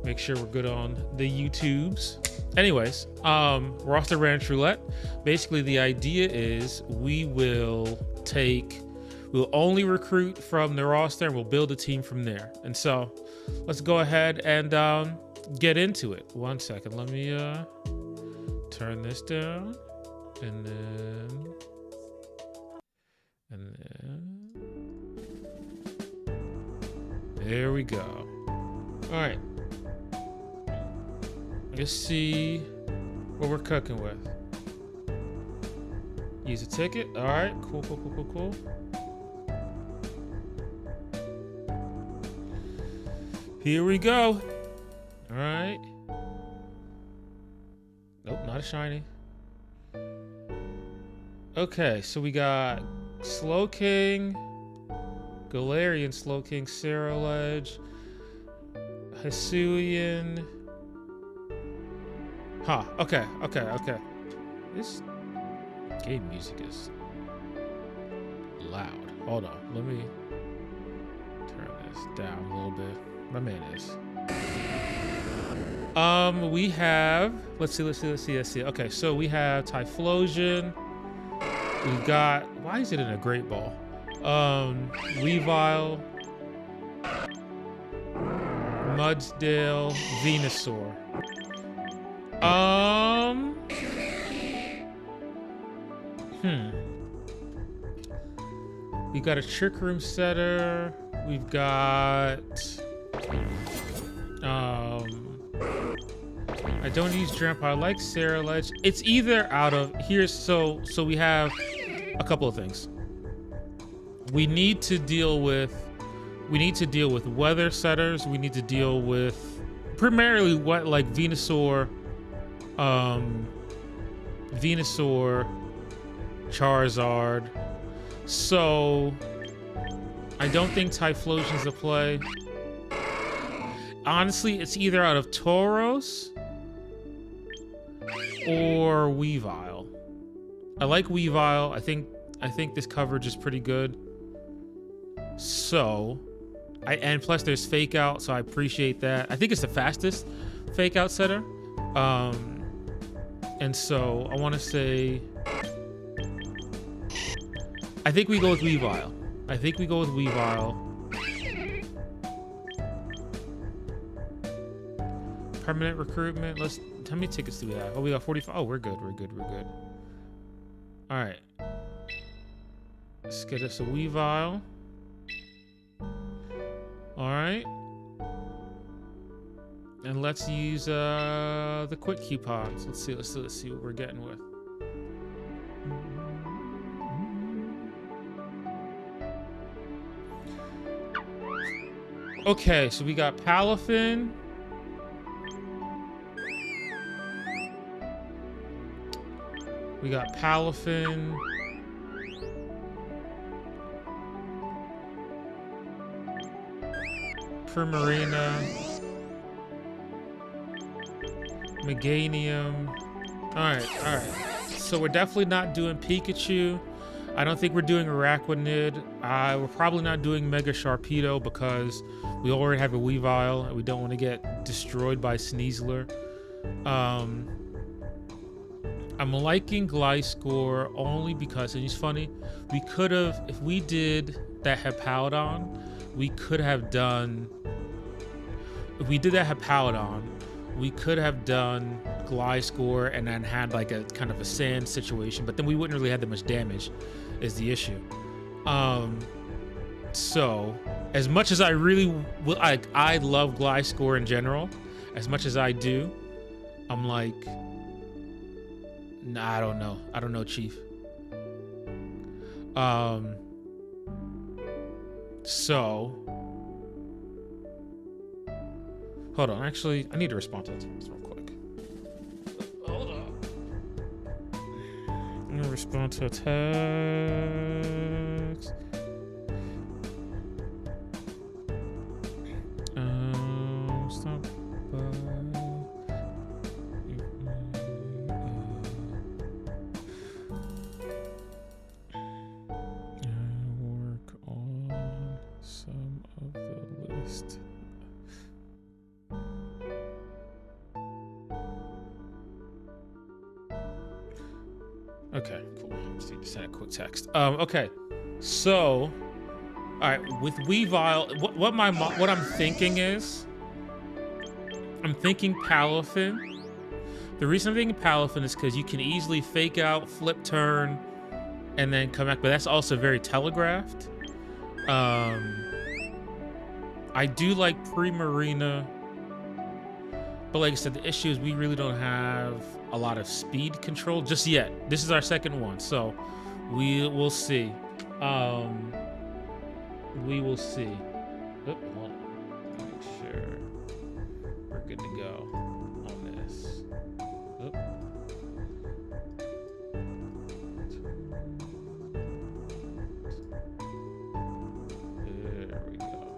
Make sure we're good on the YouTubes. Anyways, roster ranch roulette. Basically, the idea is we'll only recruit from the roster and we'll build a team from there. And so let's go ahead and get into it. 1 second. Let me turn this down and then there we go. All right. Let's see what we're cooking with. Use a ticket. All right. Cool. Here we go. All right. Nope, not a shiny. Okay, so we got Slowking, Galarian Slowking, Ceruledge, Hisuian. Huh, okay. This game music is loud. Hold on, let me turn this down a little bit. My man is. We have, let's see. Okay, so we have Typhlosion. We've got, why is it in a Great Ball? Weavile, Mudsdale, Venusaur. We got a Trick Room Setter. We've got, I don't use Drampa. I like Ceruledge. It's either out of here. So we have a couple of things. We need to deal with weather setters. We need to deal with primarily what, like Venusaur, Charizard. So I don't think Typhlosion's a play. Honestly, it's either out of Tauros or Weavile. I like Weavile. I think this coverage is pretty good. So, and plus there's Fake Out, so I appreciate that. I think it's the fastest Fake Out setter. And so I want to say, I think we go with Weavile. Permanent recruitment. How many tickets do we have? Oh, we got 45. Oh, we're good. All right. Let's get us a Weavile. All right. And let's use the quick coupons. Let's see what we're getting with. Okay, so we got Palafin. We got Palafin. Primarina. Meganium. All right. So we're definitely not doing Pikachu. I don't think we're doing Araquanid. We're probably not doing Mega Sharpedo because we already have a Weavile and we don't want to get destroyed by Sneasler. I'm liking Gliscor only because, and it's funny, we could have, if we did that Hippowdon, we could have done Gliscor and then had like a kind of a sand situation, but then we wouldn't really have that much damage is the issue. So as much as I really will, I love Gliscor in general, as much as I do, I'm like, nah, I don't know, Chief. So hold on, actually, I need to respond to the text real quick. Hold on. I'm gonna respond to a text. Stop by. Work on some of the list. Okay, cool. Just need to send a quick text. Okay. So, all right, with Weavile, what I'm thinking is, I'm thinking Palafin. The reason I'm thinking Palafin is because you can easily fake out, flip turn, and then come back, but that's also very telegraphed. I do like Primarina, but like I said, the issue is we really don't have a lot of speed control just yet. This is our second one, so we'll see. We will see. Oop, hold on. Make sure we're good to go on this. Oop. There we go.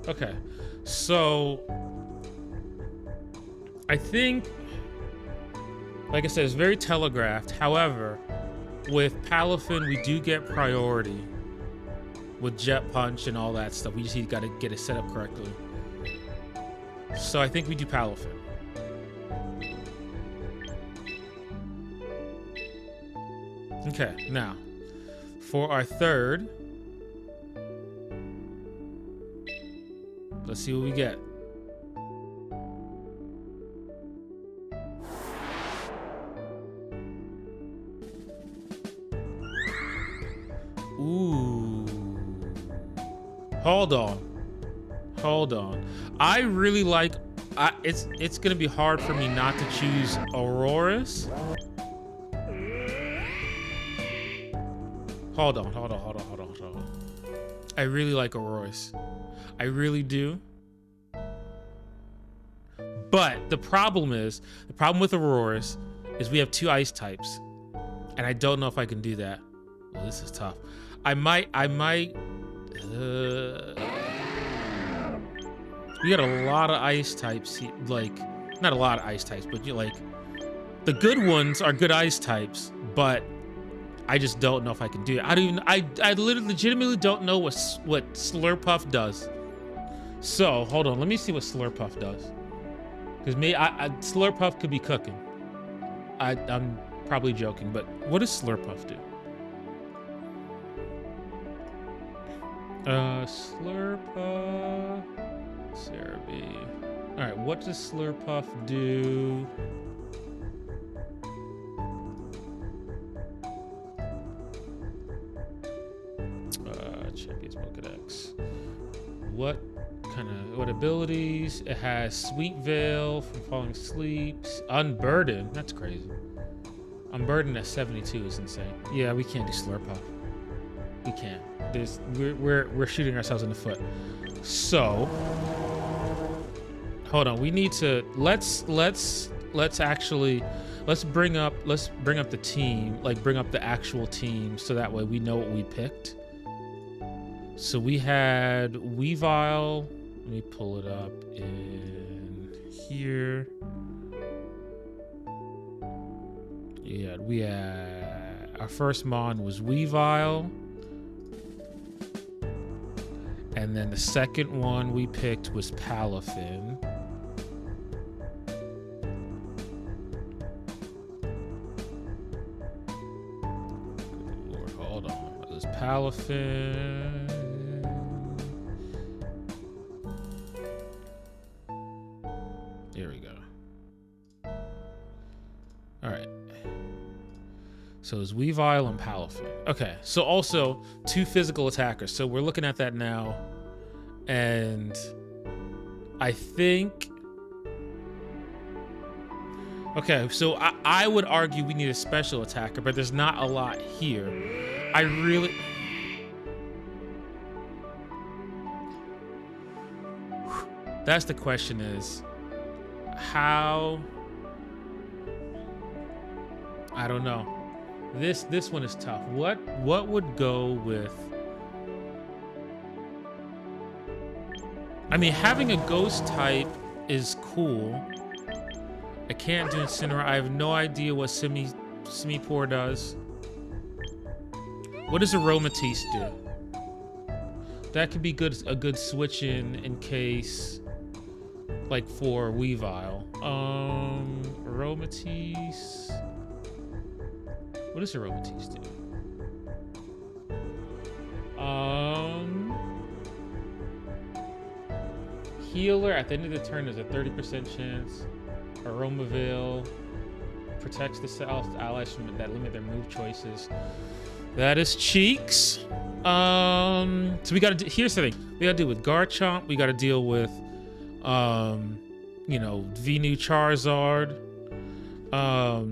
Okay, so I think, like I said, it's very telegraphed. However, with Palafin, we do get priority with Jet Punch and all that stuff. We just got to get it set up correctly. So I think we do Palafin. Okay, now for our third, let's see what we get. Ooh. Hold on. I really like, it's gonna be hard for me not to choose Auroras. Hold on. I really like Auroras. I really do. But the problem with Auroras is we have 2 ice types. And I don't know if I can do that. Well, this is tough. I might, we got a lot of ice types, like, not a lot of ice types, but like, the good ones are good ice types, but I just don't know if I can do it. I legitimately don't know what Slurpuff does. So, hold on, let me see what Slurpuff does. Because Slurpuff could be cooking. I'm probably joking, but what does Slurpuff do? Slurpuff, Sarah B. All right, what does Slurpuff do? Champions Pokedex. What abilities? It has Sweet Veil from Falling Asleep. Unburden, that's crazy. Unburden at 72 is insane. Yeah, we can't do Slurpuff. We can't. We're shooting ourselves in the foot. So, hold on. We need to let's bring up the team, like bring up the actual team, so that way we know what we picked. So we had Weavile. Let me pull it up in here. Yeah, we had our first mon was Weavile. And then the second one we picked was Palafin. Lord, hold on. It was Palafin. Here we go. All right. So it's Weavile and Palafin. Okay, so also 2 physical attackers. So we're looking at that now. And I think... Okay, so I would argue we need a special attacker, but there's not a lot here. I really... That's the question is, how... I don't know. This one is tough. What would go with... I mean, having a ghost type is cool. I can't do Incineroar. I have no idea what Simipour does. What does Aromatisse do? That could be a good switch in case, like for Weavile. Aromatisse. What does Aromatisse do? Healer, at the end of the turn, there's a 30% chance. Aromaville protects the self allies from that limit their move choices. That is Cheeks. So we gotta do, here's the thing. We gotta deal with Garchomp. We gotta deal with, you know, Venu Charizard. I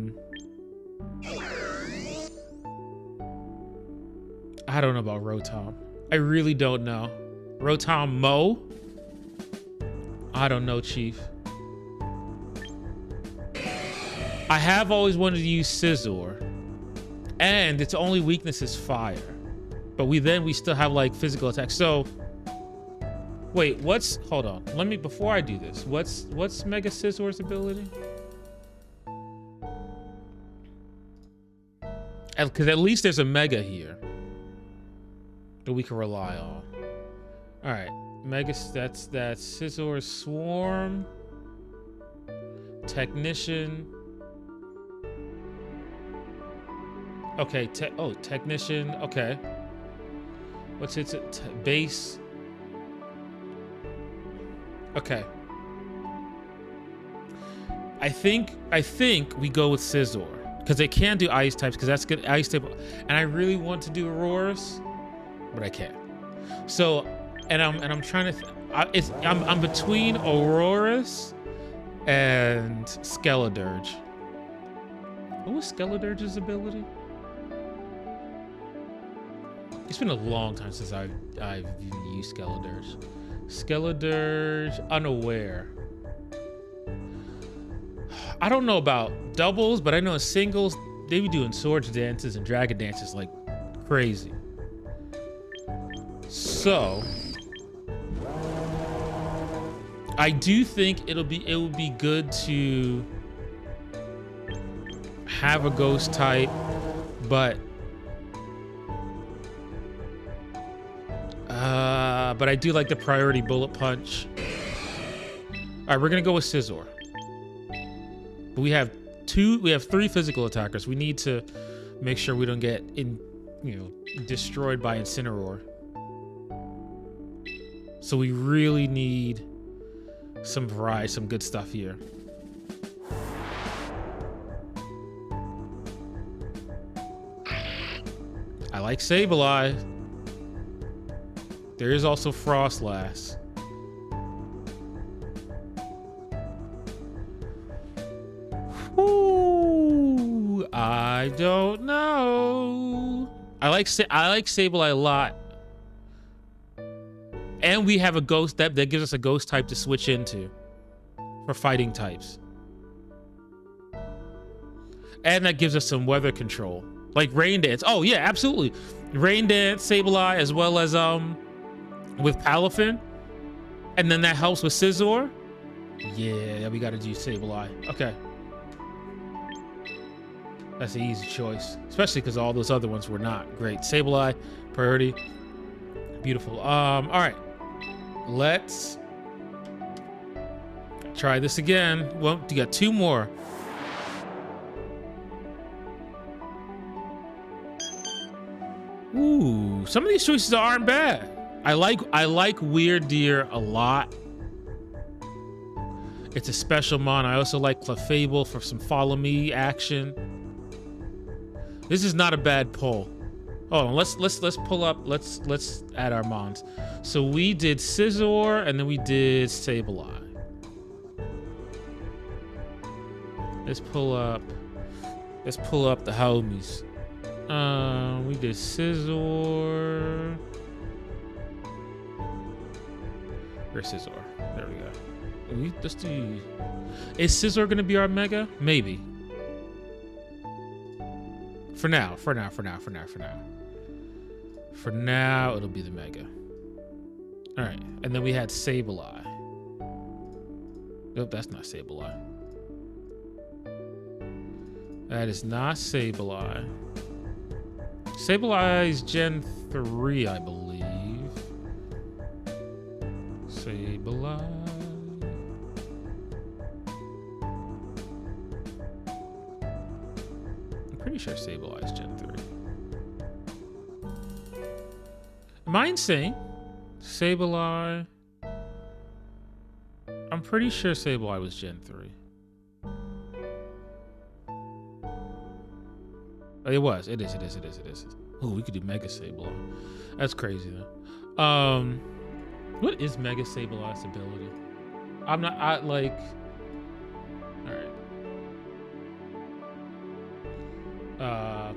don't know about Rotom. I really don't know. Rotom Mo? I don't know, Chief. I have always wanted to use Scizor, and its only weakness is fire. But we still have like physical attacks. So wait, hold on. Let me, before I do this, what's Mega Scizor's ability? Because at least there's a Mega here that we can rely on. All right, Mega, that's Scizor's Swarm, Technician. Okay, Technician, okay. What's its base? Okay. I think we go with Scizor because they can do ice types because that's good ice type, and I really want to do Auroras, but I can't. So, and I'm trying to. I'm between Auroras and Skeledirge. What was Skeledirge's ability? It's been a long time since I've used Skeledirge. Skeledirge, Unaware. I don't know about doubles, but I know in singles, they be doing Swords dances and Dragon dances like crazy. So, I do think it would be good to have a ghost type, but I do like the priority bullet punch. All right, we're gonna go with Scizor. But we have 3 physical attackers. We need to make sure we don't get destroyed by Incineroar. So we really need some variety, some good stuff here. I like Sableye. There is also Frostlass. Ooh, I don't know. I like Sableye a lot. And we have a ghost that gives us a ghost type to switch into for fighting types. And that gives us some weather control. Like Rain Dance. Oh yeah, absolutely. Rain Dance, Sableye, as well as with Palafin, and then that helps with Scizor. Yeah, we gotta do Sableye. Okay, that's an easy choice, especially because all those other ones were not great. Sableye, priority, beautiful. All right, let's try this again. Well, you got 2 more. Ooh, some of these choices aren't bad. I like Weird Deer a lot. It's a special mon. I also like Clefable for some follow me action. This is not a bad pull. Oh, let's pull up. Let's add our mons. So we did Scizor and then we did Sableye. Let's pull up the homies. We did Scizor. Where's Scizor? There we go. Let's do. Is Scizor gonna be our mega? Maybe. For now, it'll be the mega. All right, and then we had Sableye. Nope, that's not Sableye. That is not Sableye. Sableye is Gen 3, I believe. Sableye. pretty sure Sableye is Gen 3. Am I insane? Sableye. I'm pretty sure Sableye was Gen 3. Oh, it was. It is. Oh, we could do Mega Sableye. That's crazy though. What is Mega Sableye's ability? All right.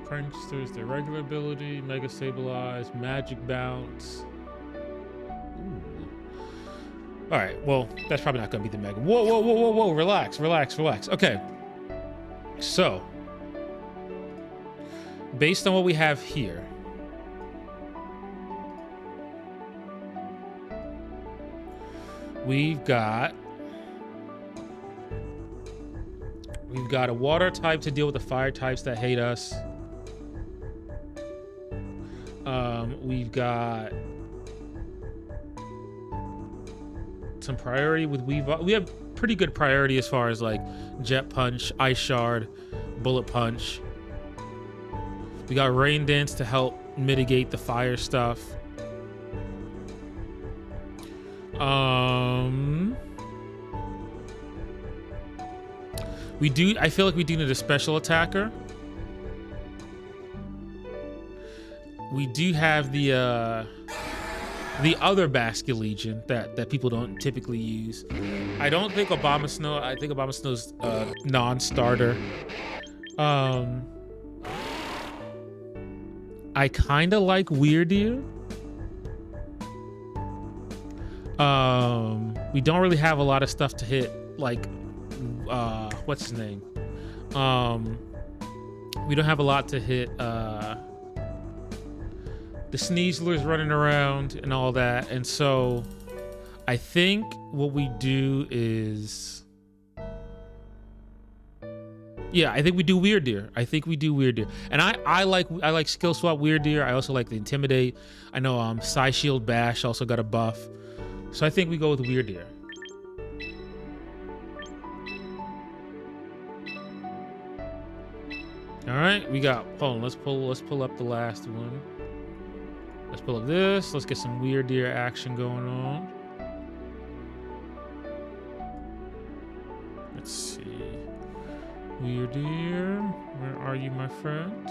Prankster's their regular ability, Mega Sableye, Magic Bounce. Ooh. All right, well, that's probably not gonna be the Mega. Whoa, relax. Okay, so based on what we have here, we've got a water type to deal with the fire types that hate us. We've got some priority with Weavile. We have pretty good priority as far as like Jet Punch, Ice Shard, Bullet Punch. We got Rain Dance to help mitigate the fire stuff. I feel like we do need a special attacker. We do have the other Basculegion that people don't typically use. I don't think Obama Snow. I think Obama Snow's non-starter. I kind of like Weirdeer. We don't really have a lot of stuff to hit, like what's his name? We don't have a lot to hit the Sneaslers running around and all that, and so I think what we do is, yeah, I think we do Weirdeer. And I like skill swap Weirdeer. I also like the Intimidate. I know Psy Shield Bash also got a buff, so I think we go with Weirdeer. All right, we got. Hold on, let's pull up the last one. Let's pull up this. Let's get some Weirdeer action going on. Let's see. Weirdeer, where are you, my friend?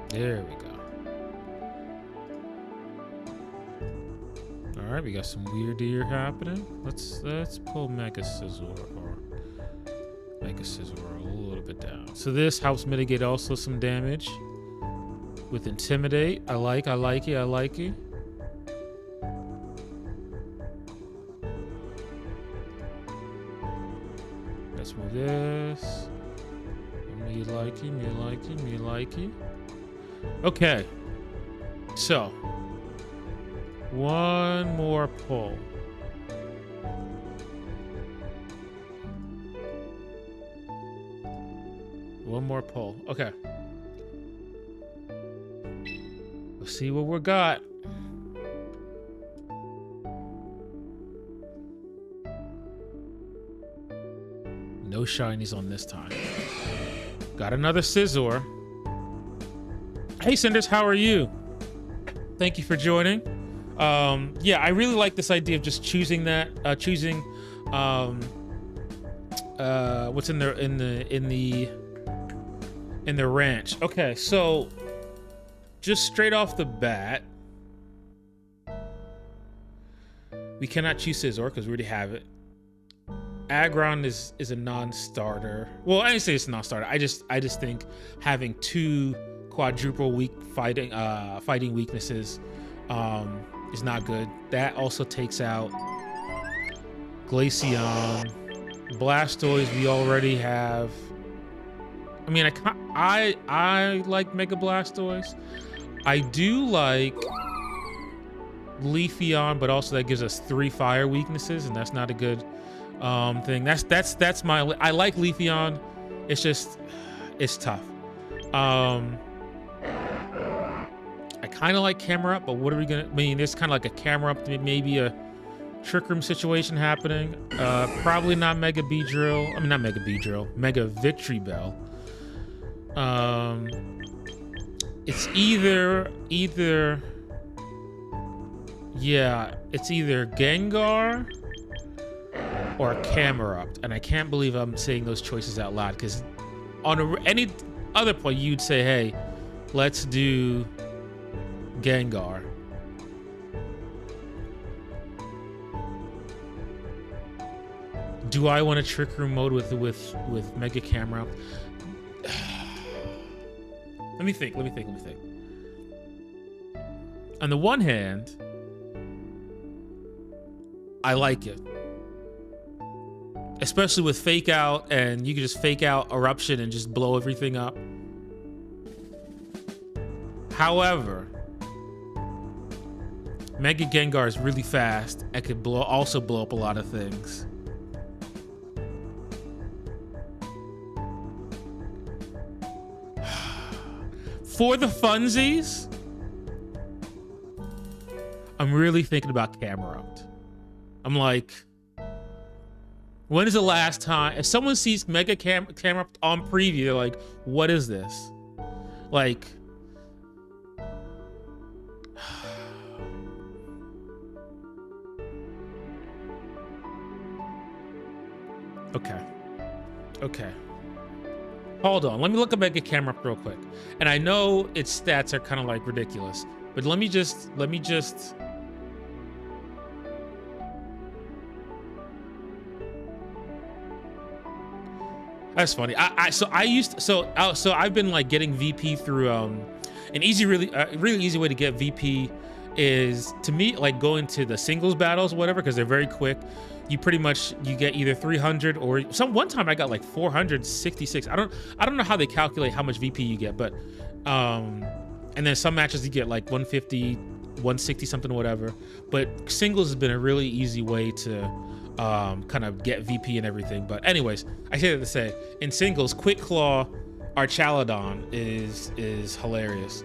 There we go. All right, we got some Weirdeer happening. Let's pull Mega Scizor a little bit down. So this helps mitigate also some damage with Intimidate. I like it. Let's move this. Me like it. Okay. So one more pull. Okay. Let's see what we got. No shinies on this time. Got another Scizor. Hey Cinders, how are you? Thank you for joining. Yeah, I really like this idea of just choosing that, what's in the ranch. Okay, so just straight off the bat, we cannot choose Scizor because we already have it. Aggron is a non-starter. Well, I didn't say it's a non-starter. I just think having two quadruple fighting weaknesses is not good. That also takes out Glaceon. Blastoise we already have. I mean, I like Mega Blastoise. I do like Leafeon, but also that gives us 3 fire weaknesses, and that's not a good thing. That's my. I like Leafeon. It's just, it's tough. I kind of like camera up, but what are we gonna, I mean, there's kind of like a camera up, maybe a trick room situation happening. Probably not Mega B Drill. I mean, not Mega B Drill, Mega Victory Bell. It's either, yeah, it's either Gengar or Camerupt, and I can't believe I'm saying those choices out loud, because on any other point you'd say, hey, let's do Gengar. Do I want a Trick Room mode with Mega Camerupt? Let me think. On the one hand, I like it. Especially with Fake Out, and you can just Fake Out Eruption and just blow everything up. However, Mega Gengar is really fast and could also blow up a lot of things. For the funsies, I'm really thinking about Camerupt. I'm like, when is the last time, if someone sees Mega Camerupt on preview, they're like, what is this? Like, okay. Hold on, let me look at Mega Camerupt real quick. And I know its stats are kind of like ridiculous, but let me just. That's funny. So I've been like getting VP through an really easy way to get VP is, to me, like going to the singles battles, whatever, because they're very quick. You get either 300 or one time I got like 466. I don't know how they calculate how much VP you get, but and then some matches you get like 150, 160 something or whatever. But singles has been a really easy way to kind of get VP and everything. But anyways, I say that to say, in singles, Quick Claw Archaludon is hilarious.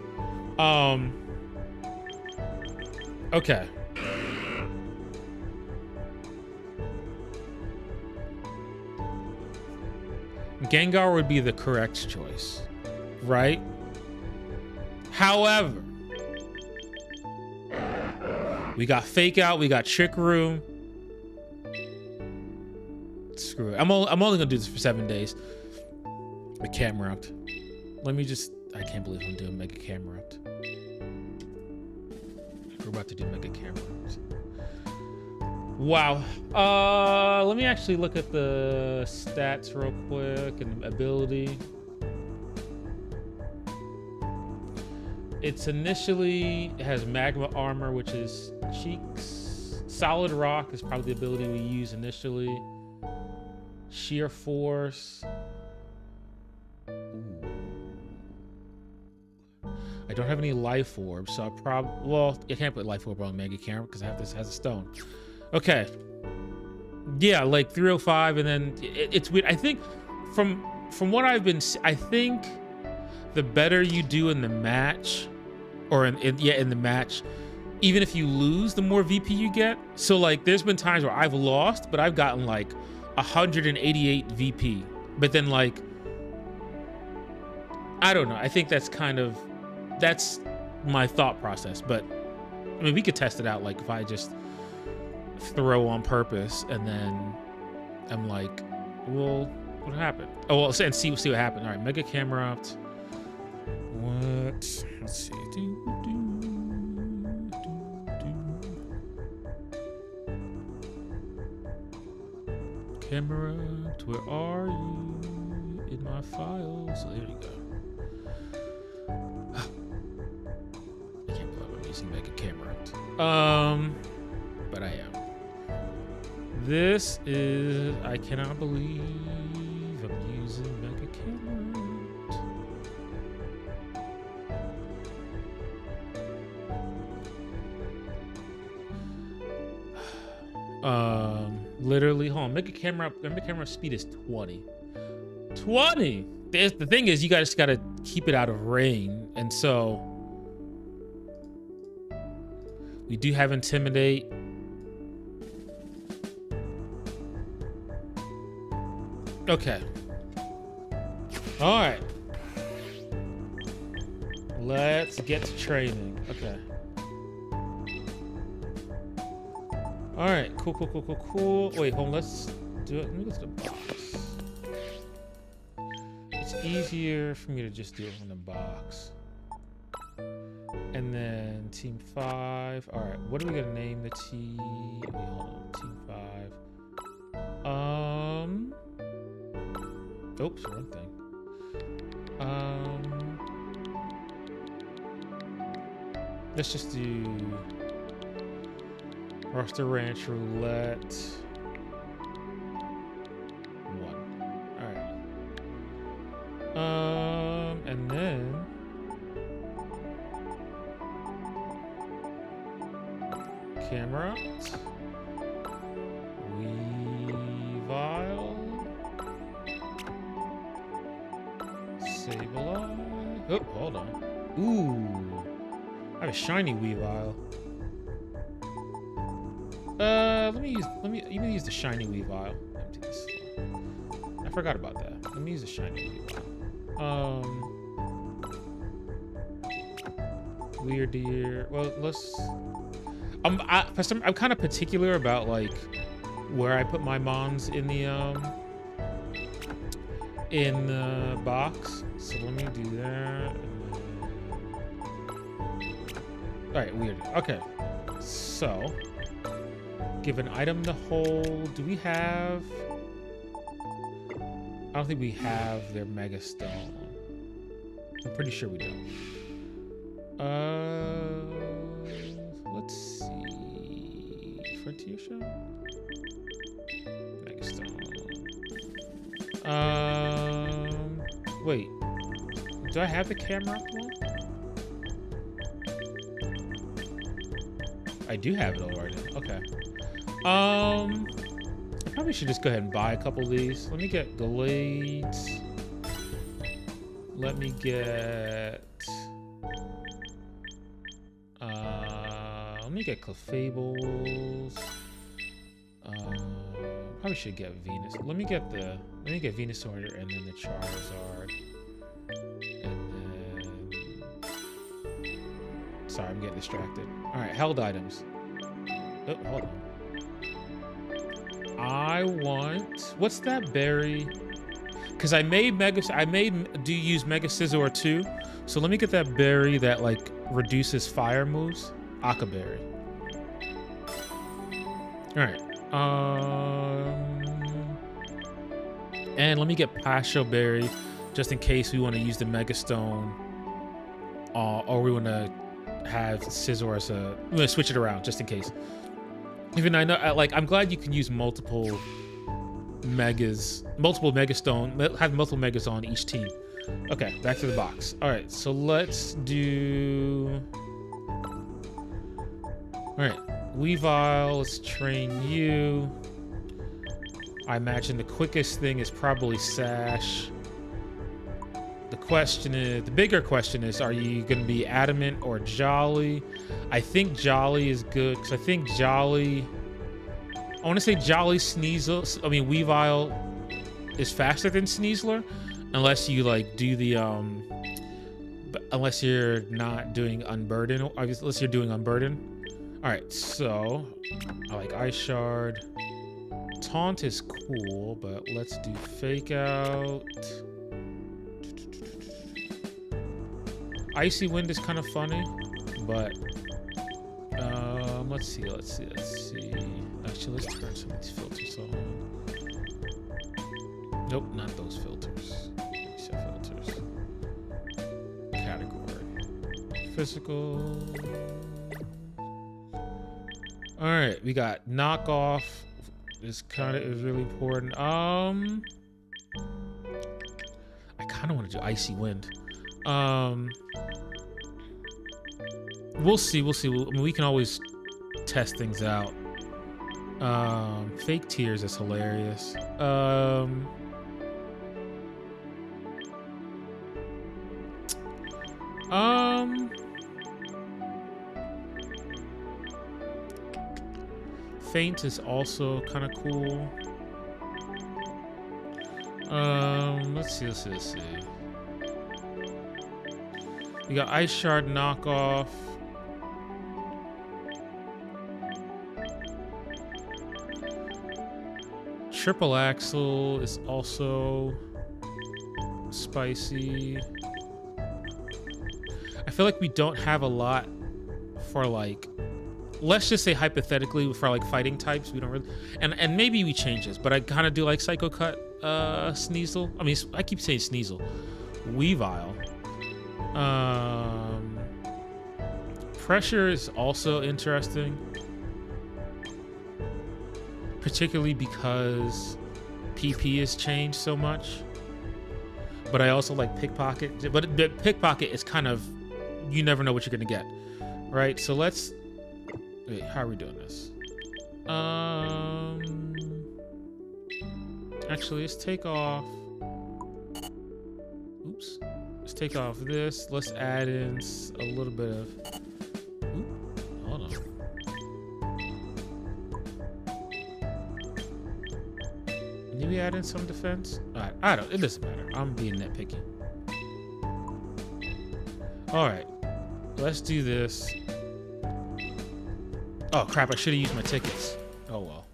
Okay. Gengar would be the correct choice, right? However, we got Fake Out, we got Trick Room. Screw it. I'm only gonna do this for 7 days. The Camerupt. I can't believe I'm doing Mega Camerupt. We're about to do Mega Camerupt. Wow. Let me actually look at the stats real quick and ability. It has Magma Armor, which is Cheeks. Solid Rock is probably the ability we use initially. Sheer Force. Ooh. I don't have any Life Orb, so I can't put Life Orb on Mega Camera because this has a stone. Okay. Yeah, like 305, and then it's weird. I think from what I've been, I think the better you do in the match, or in the match, even if you lose, the more VP you get. So like, there's been times where I've lost, but I've gotten like 188 VP. But then like, I don't know. I think that's my thought process. But I mean, we could test it out. Like if I just throw on purpose and then I'm like, well, what happened? Oh, well, and see what happened. All right, Mega Camerupt. Let's see. Camerupt, where are you in my files? So there you go. I can't believe I'm using Mega Camerupt. But I am. This is, I cannot believe I'm using Mega Camerupt. Literally, hold on. Mega Camera speed is 20. 20! The thing is, you guys gotta keep it out of rain, and so We do have intimidate. Okay. All right. Let's get to training. Okay. All right. Cool. Wait, hold on. Let's do it. Let me go to the box. It's easier for me to just do it from the box. And then team 5. All right. What are we gonna name the team? Wait, hold on. Team 5. Oops, wrong thing. Let's just do roster ranch roulette 1. All right. And then camera, Weavile, Sableye. Oh, hold on. Ooh. I have a shiny Weavile. Let me use the shiny Weavile. Empty this. I forgot about that. Let me use the shiny Weavile. Weird deer. Well, let's. I'm kind of particular about like where I put my mons in the box. So let me do that. All right, weird. Okay, so give an item to hold. Do we have? I don't think we have their Mega Stone. I'm pretty sure we don't. Let's see. Frontier Show. Mega Stone. Wait. Do I have the camera one? I do have it already. Okay. I probably should just go ahead and buy a couple of these. Let me get Glades. Let me get Clefables. Probably should get Venus. Let me get Venusaur and then the Charizard. And then sorry, I'm getting distracted. Alright, held items. Oh, hold on. I want what's that berry? Because I made use Mega Scizor too. So let me get that berry that like reduces fire moves. Aka berry. Alright. And let me get Pasho berry just in case we want to use the Mega Stone. Or we want to have Scizor as a. I'm gonna switch it around just in case. Even I know, like, I'm glad you can use multiple Mega Stone, have multiple Megas on each team. Okay, back to the box. All right, so let's do. All right, Weavile, let's train you. I imagine the quickest thing is probably Sash. The bigger question is, are you going to be Adamant or Jolly? I think Jolly is good, because I think Jolly... I want to say Jolly Weavile is faster than Sneasler, unless you, like, do the, unless you're not doing Unburden, unless you're doing Unburden. Alright, so, I like Ice Shard. Taunt is cool, but let's do Fake Out. Icy Wind is kind of funny, but let's see. Actually, let's turn some of these filters on. Nope, not those filters. Reset filters. Category. Physical. All right, we got knockoff. This kind of is really important. I kind of want to do Icy Wind. We'll see. I mean, we can always test things out. Fake tears is hilarious. Faint is also kind of cool. Let's see. We got Ice Shard knockoff. Triple Axle is also spicy. I feel like we don't have a lot for like, let's just say hypothetically for like fighting types. We don't really, and maybe we change this, but I kind of do like Psycho Cut, Sneasel. I mean, I keep saying Sneasel. Weavile. Pressure is also interesting, particularly because PP has changed so much. But I also like Pickpocket. But Pickpocket is kind of, you never know what you're gonna get, right? So let's wait. How are we doing this? Actually, let's take off. Oops. Let's take off this. Let's add in a little bit of. Oop, hold on. Did we add in some defense? All right, it doesn't matter. I'm being nitpicky. All right, let's do this. Oh crap! I should have used my tickets. Oh well.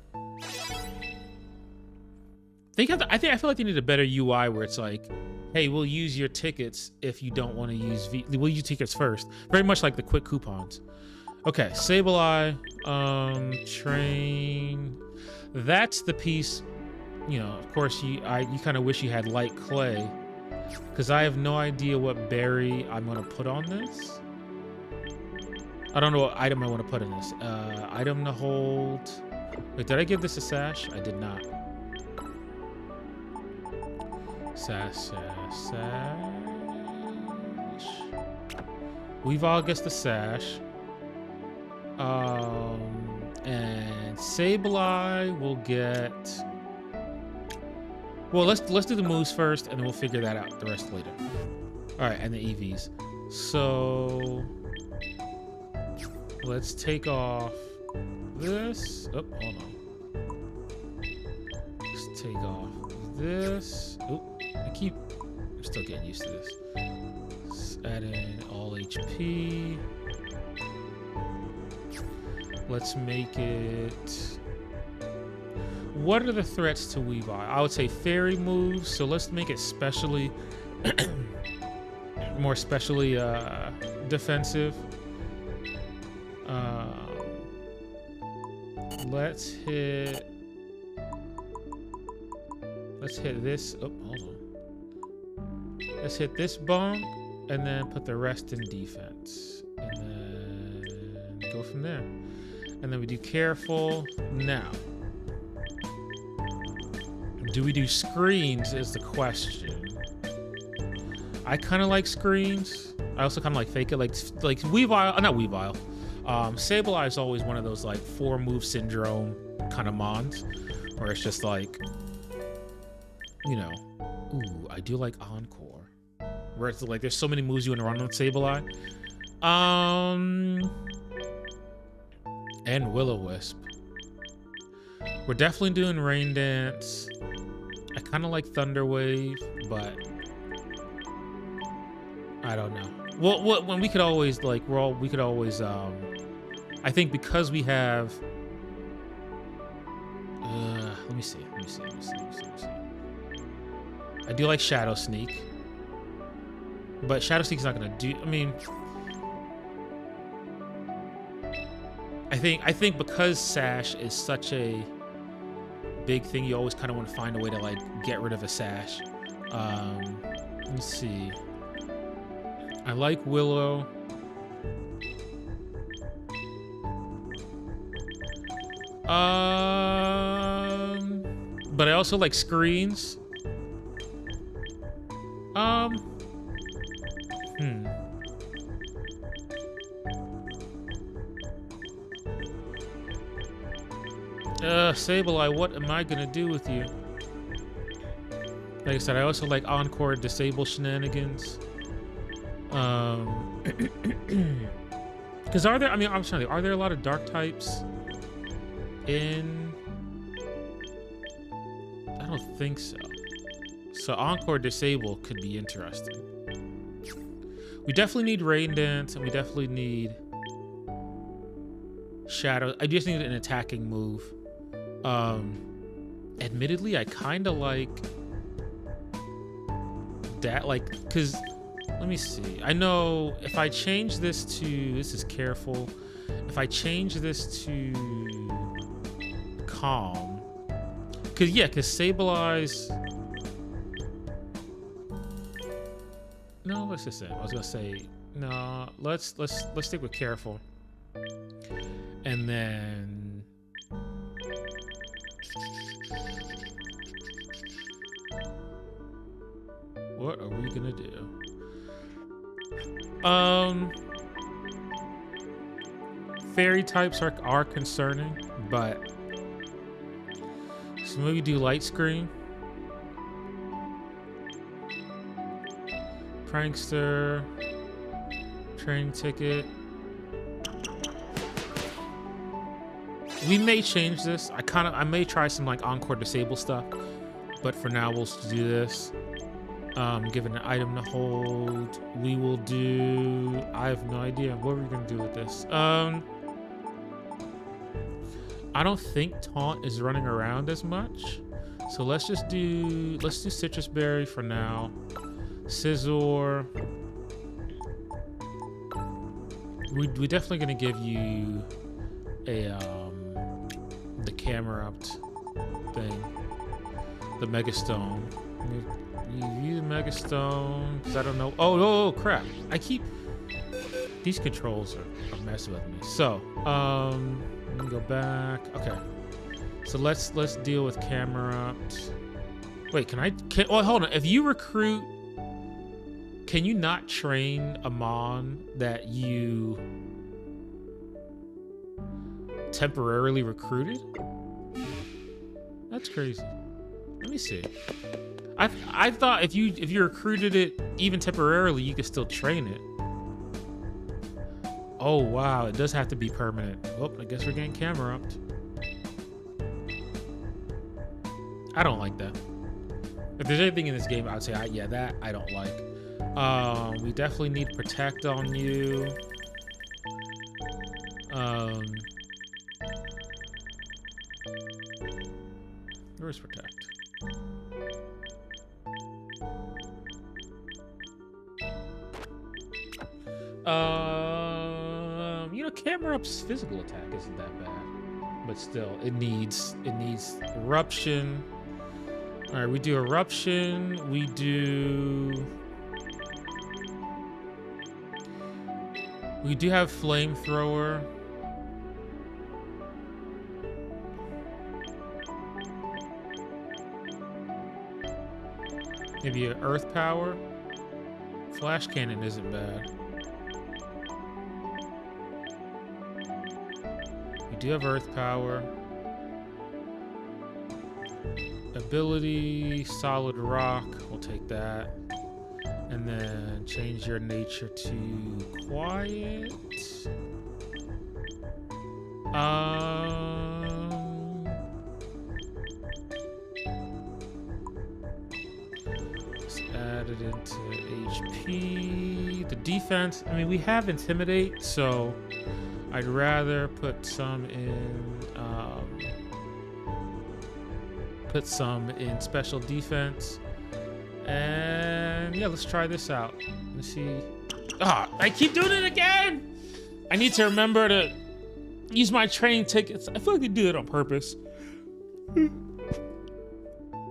I feel like they need a better UI where it's like, hey, we'll use your tickets if you don't want to use we'll use tickets first. Very much like the quick coupons. Okay, Sableye, train. That's the piece. You know, of course, you kind of wish you had light clay, because I have no idea what berry I'm gonna put on this. I don't know what item I want to put in this. Item to hold. Wait, did I give this a sash? I did not. Sash. Weavile gets the sash. And Sableye will get. Well, let's do the moves first, and then we'll figure that out the rest later. All right, and the EVs. So let's take off this. Oh, hold on. Let's take off this. Oh, I'm still getting used to this. Let's add in all HP. Let's make it. What are the threats to Weavile? I would say fairy moves, so let's make it specially more specially defensive. Let's hit this. Oh, hold on. Let's hit this bump and then put the rest in defense, and then go from there. And then we do careful. Now, do we do screens is the question. I kind of like screens. I also kind of like fake it, like Weavile, not Weavile. Sableye is always one of those like 4-move syndrome kind of mons, where it's just like, you know, ooh, I do like Encore, where it's like there's so many moves you want to run with Sableye. And Will-O-Wisp. We're definitely doing Rain Dance. I kind of like Thunder Wave, but I don't know. Well, when we could always like we could always I think because we have let me see. I do like Shadow Sneak, but Shadow Sneak's not gonna do. I mean, I think because Sash is such a big thing, you always kind of want to find a way to like get rid of a Sash. Let me see. I like Willow. But I also like screens. Sableye, what am I gonna do with you? Like I said, I also like Encore disable shenanigans. Because are there? I mean, I'm trying to think, are there a lot of dark types? in? I don't think so. So Encore Disable could be interesting. We definitely need Rain Dance, and we definitely need Shadow. I just need an attacking move. Admittedly, I kind of like that, like, because let me see. I know if I change this to, this is careful. If I change this to Calm, because Stabilize. No, let's just say. I was gonna say no. Let's stick with Careful, and then what are we gonna do? Fairy types are concerning, but so maybe do Light Screen. Prankster, train ticket. We may change this. I may try some like Encore Disable stuff, but for now we'll do this. Given an item to hold, we will do. I have no idea what we're gonna do with this. I don't think Taunt is running around as much, so let's do Citrus Berry for now. Scizor. We definitely gonna give you a the camera up thing, the Mega Stone. You use the Mega Stone because I don't know. Oh crap! These controls are messing with me. So let me go back. Okay, so let's deal with camera. Wait, well, hold on. If you recruit. Can you not train a Mon that you temporarily recruited? That's crazy. Let me see. I thought if you recruited it even temporarily, you could still train it. Oh wow, it does have to be permanent. Oh, I guess we're getting camera upped. I don't like that. If there's anything in this game, I would say yeah, that I don't like. We definitely need Protect on you. Where's Protect? You know, Camera Up's physical attack isn't that bad, but still, it needs Eruption. All right, we do Eruption. We do have Flamethrower. Maybe an Earth Power. Flash Cannon isn't bad. We do have Earth Power. Ability, Solid Rock. We'll take that. And then change your nature to Quiet. Let's add it into HP. The defense, I mean, we have Intimidate, so I'd rather put some in special defense. And yeah, let's try this out. Let's see. I keep doing it again. I need to remember to use my training tickets. I feel like they do it on purpose.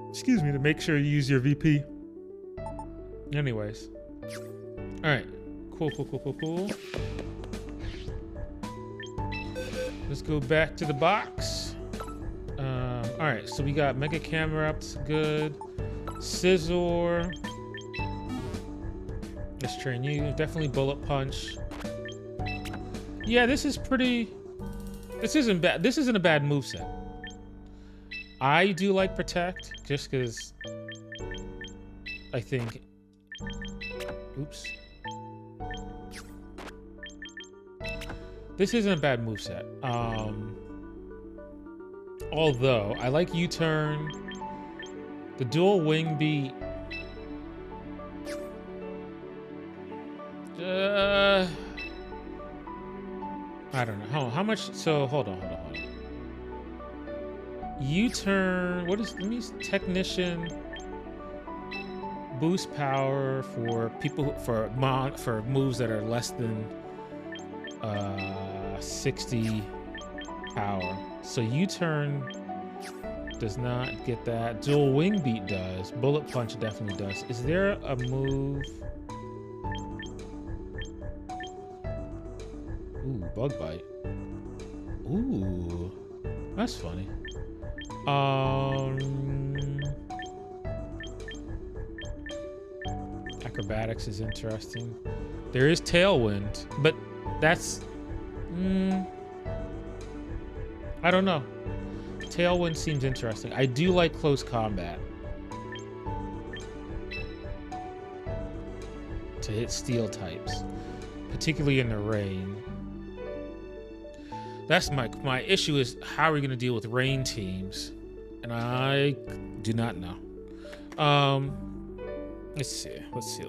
Excuse me, to make sure you use your VP. Anyways. All right. Cool. Let's go back to the box. All right, so we got Mega Camera Ups, good. Scizor. Let's train you. Definitely Bullet Punch. Yeah, this isn't bad. This isn't a bad moveset. I do like Protect, just because I think... Oops. This isn't a bad moveset. Although I like U-turn, the dual wing beat. I don't know how much. So hold on. U-turn. What is? Let me technician. Boost power for people for moves that are less than 60 power. So U-turn does not get that. Dual wing beat does. Bullet punch definitely does. Is there a move? Ooh, bug bite. Ooh, that's funny. Acrobatics is interesting. There is tailwind, but that's I don't know. Tailwind seems interesting. I do like close combat to hit steel types, particularly in the rain. That's my issue is how are we going to deal with rain teams, and I do not know. Let's see. Let's see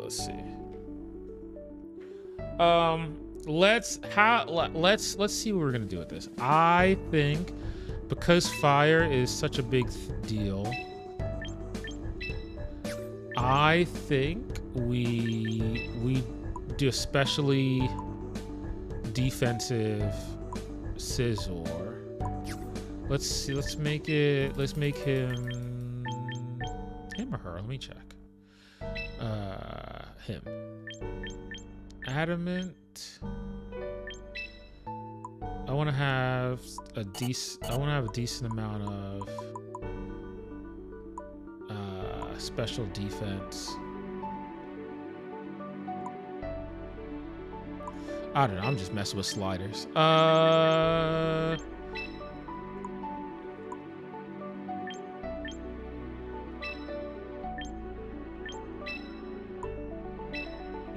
what we're gonna do with this. I think because fire is such a big deal, I think we do especially defensive Scizor. Let's see. Let's make him or her. Let me check. Him. Adamant. I want to have a decent amount of special defense. I don't know. I'm just messing with sliders.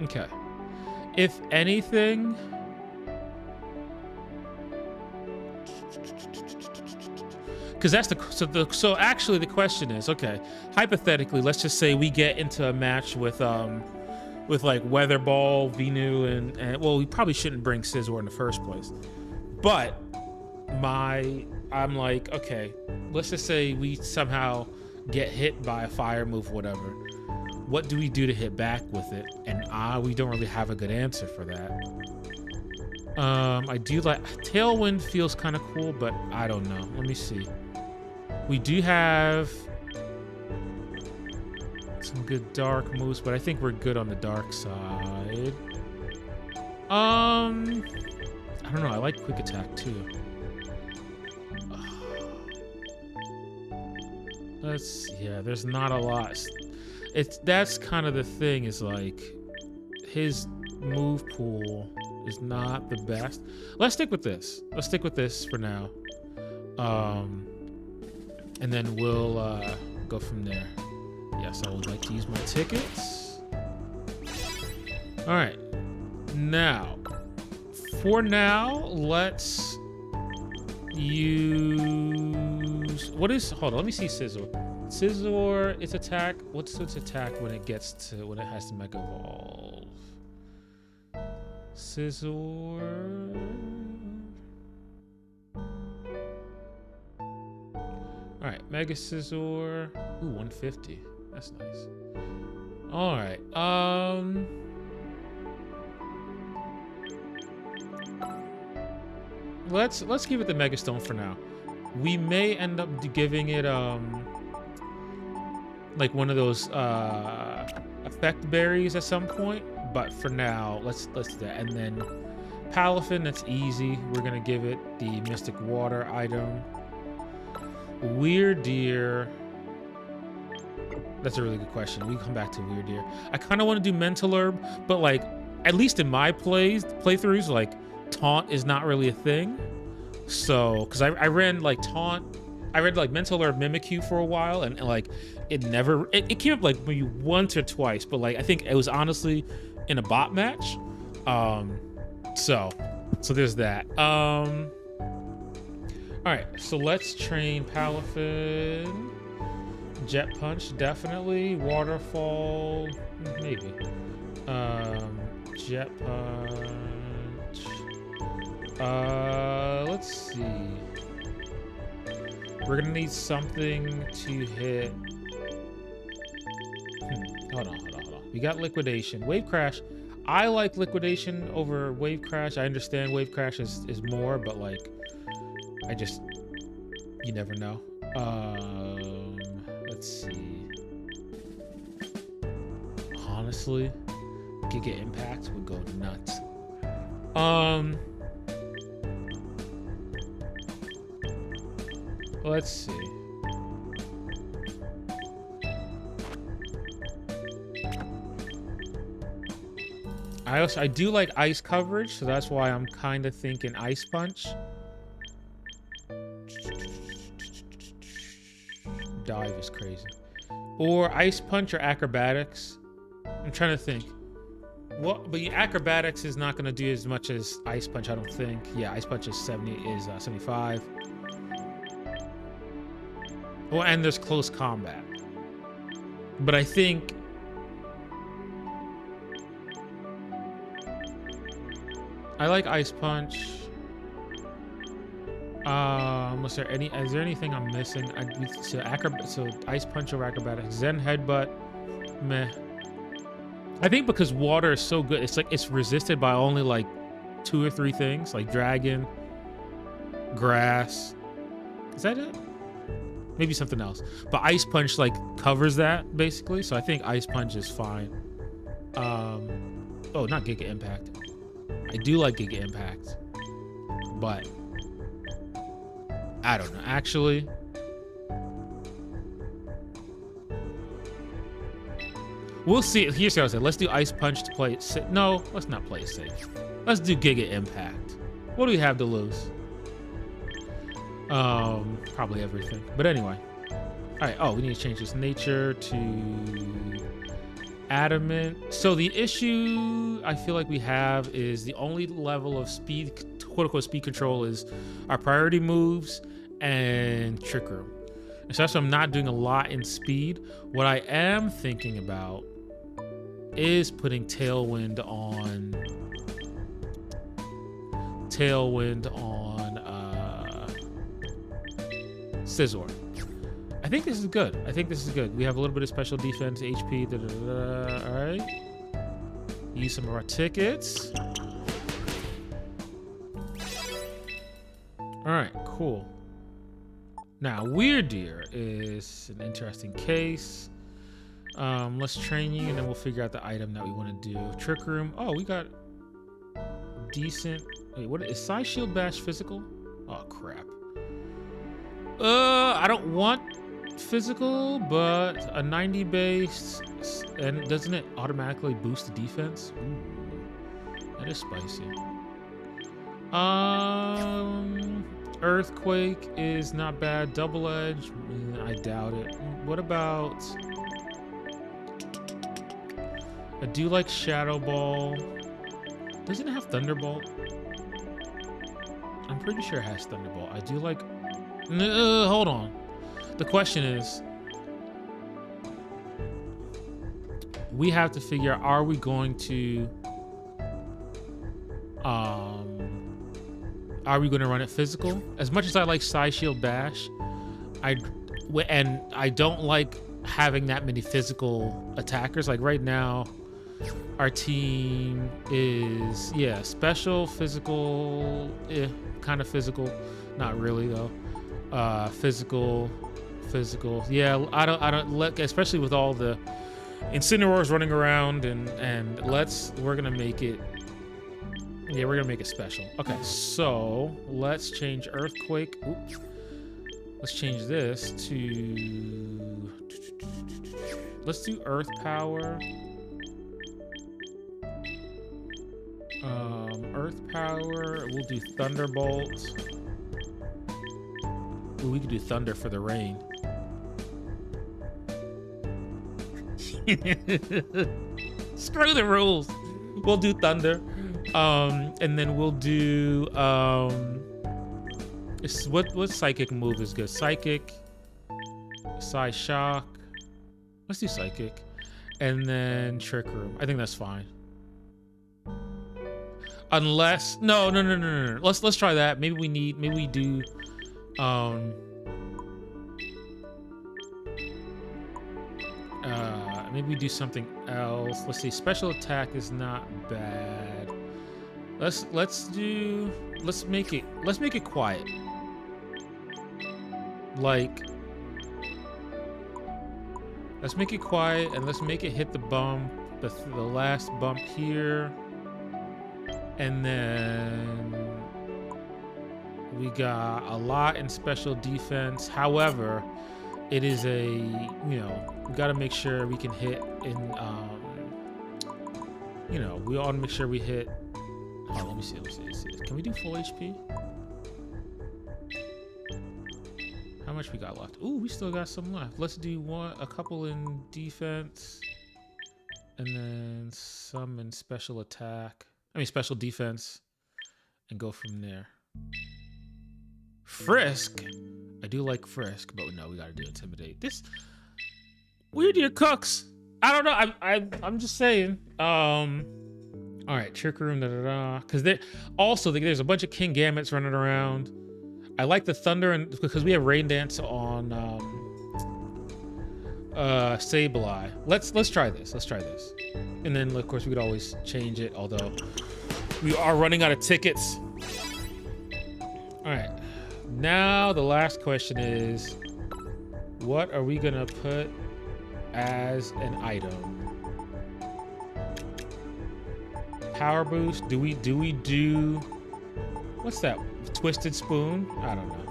Okay. If anything, because that's so actually the question is, okay, hypothetically, let's just say we get into a match with like Weather Ball, Venu, and well, we probably shouldn't bring Scizor in the first place. But I'm like, okay, let's just say we somehow get hit by a fire move, whatever. What do we do to hit back with it? And we don't really have a good answer for that. I do like Tailwind feels kind of cool, but I don't know. Let me see. We do have some good dark moves, but I think we're good on the dark side. I don't know. I like quick attack too. There's not a lot. That's kind of the thing, is like his move pool is not the best. Let's stick with this. Let's stick with this for now. And then we'll go from there. Yes, I would like to use my tickets. All right. Now, let's use hold on, let me see Scizor. Scizor, its attack. What's its attack when it has to Mega Evolve? Scizor. All right, Mega Scizor. Ooh, 150. That's nice. All right. Let's give it the Mega Stone for now. We may end up giving it like one of those effect berries at some point, but for now, let's do that. And then Palafin, that's easy. We're gonna give it the Mystic Water item. Weird Deer. That's a really good question. We can come back to Weird Deer. I kind of want to do Mental Herb, but like at least in my playthroughs, like Taunt is not really a thing. So, because I ran like Taunt. I read like Mental Herb Mimikyu for a while, and like it came up like maybe once or twice, but like I think it was honestly in a bot match. So there's that. All All right, so let's train Palafin. Jet Punch, definitely. Waterfall, maybe. Jet Punch. Let's see. We're gonna need something to hit. Hold on. We got Liquidation. Wave Crash. I like Liquidation over Wave Crash. I understand Wave Crash is more, but like, you never know. Let's see. Honestly, Giga Impact would go nuts. Let's see. I do like ice coverage, so that's why I'm kind of thinking Ice Punch. Dive is crazy. Or Ice Punch or Acrobatics. I'm trying to think. What? But Acrobatics is not going to do as much as Ice Punch, I don't think. Yeah, Ice Punch is 75. Well, and there's close combat. But I think I like Ice Punch. Is there anything I'm missing? So Ice Punch over Acrobatics. Zen Headbutt, meh. I think because water is so good, it's resisted by only like 2 or 3 things, like Dragon, Grass. Is that it? Maybe something else. But Ice Punch like covers that basically, so I think Ice Punch is fine. Oh, not Giga Impact. I do like Giga Impact, but I don't know. Actually, we'll see. Here's what I said. Let's do Ice Punch to play it safe. No, let's not play it safe. Let's do Giga Impact. What do we have to lose? Probably everything. But anyway. All right. Oh, we need to change this nature to Adamant. So the issue I feel like we have is the only level of speed, quote unquote, speed control is our priority moves and Trick Room. And so that's why I'm not doing a lot in speed. What I am thinking about is putting Tailwind on Scizor. I think this is good. We have a little bit of special defense, HP, All right. Use some of our tickets. All right, cool. Now, Weird Deer is an interesting case. Let's train you, and then we'll figure out the item that we want to do. Trick Room. Oh, we got decent. Wait, what is Psy Shield Bash physical? Oh, crap. I don't want physical, but a 90 base, and doesn't it automatically boost the defense? Ooh, that is spicy. Earthquake is not bad. Double Edge, I doubt it. What about? I do like Shadow Ball. Doesn't it have Thunderbolt? I'm pretty sure it has Thunderbolt. I do like. Hold on. The question is, we have to figure out, are we going to run it physical? As much as I like Psy Shield Bash, I don't like having that many physical attackers. Like right now, our team is, special, physical, kind of physical, not really though. Physical. Yeah, I don't look, especially with all the Incineroars running around, and we're gonna make it. Yeah, we're gonna make it special. Okay, so let's change Earthquake. Oops. Let's change this to. Let's do Earth Power. Earth Power. We'll do Thunderbolt. Ooh, we could do Thunder for the rain. Screw the rules. We'll do Thunder. And then we'll do It's what psychic move is good? Psychic, Psy Shock. Let's do psychic, and then Trick Room. I think that's fine. Unless no. Let's try that. Maybe we do. Maybe we do something else. Let's see. Special attack is not bad. Let's make it quiet. Like, let's make it quiet and let's make it hit the bump, the last bump here, and then we got a lot in special defense. However, it is a, we got to make sure we can hit in, we ought to make sure we hit. Oh, let me see. Can we do full HP? How much we got left? Ooh, we still got some left. Let's do a couple in defense, and then some in special attack. Special defense, and go from there. Frisk. I do like Frisk, but no, we gotta do Intimidate. This, we're dear cooks. I don't know. I'm just saying. All right, Trick Room. Because there's a bunch of King Gambits running around. I like the Thunder, and because we have Rain Dance on Sableye. Let's try this. And then of course we could always change it, although we are running out of tickets. All right. Now the last question is, what are we gonna put as an item? Power boost? Do we do what's that? Twisted Spoon? I don't know.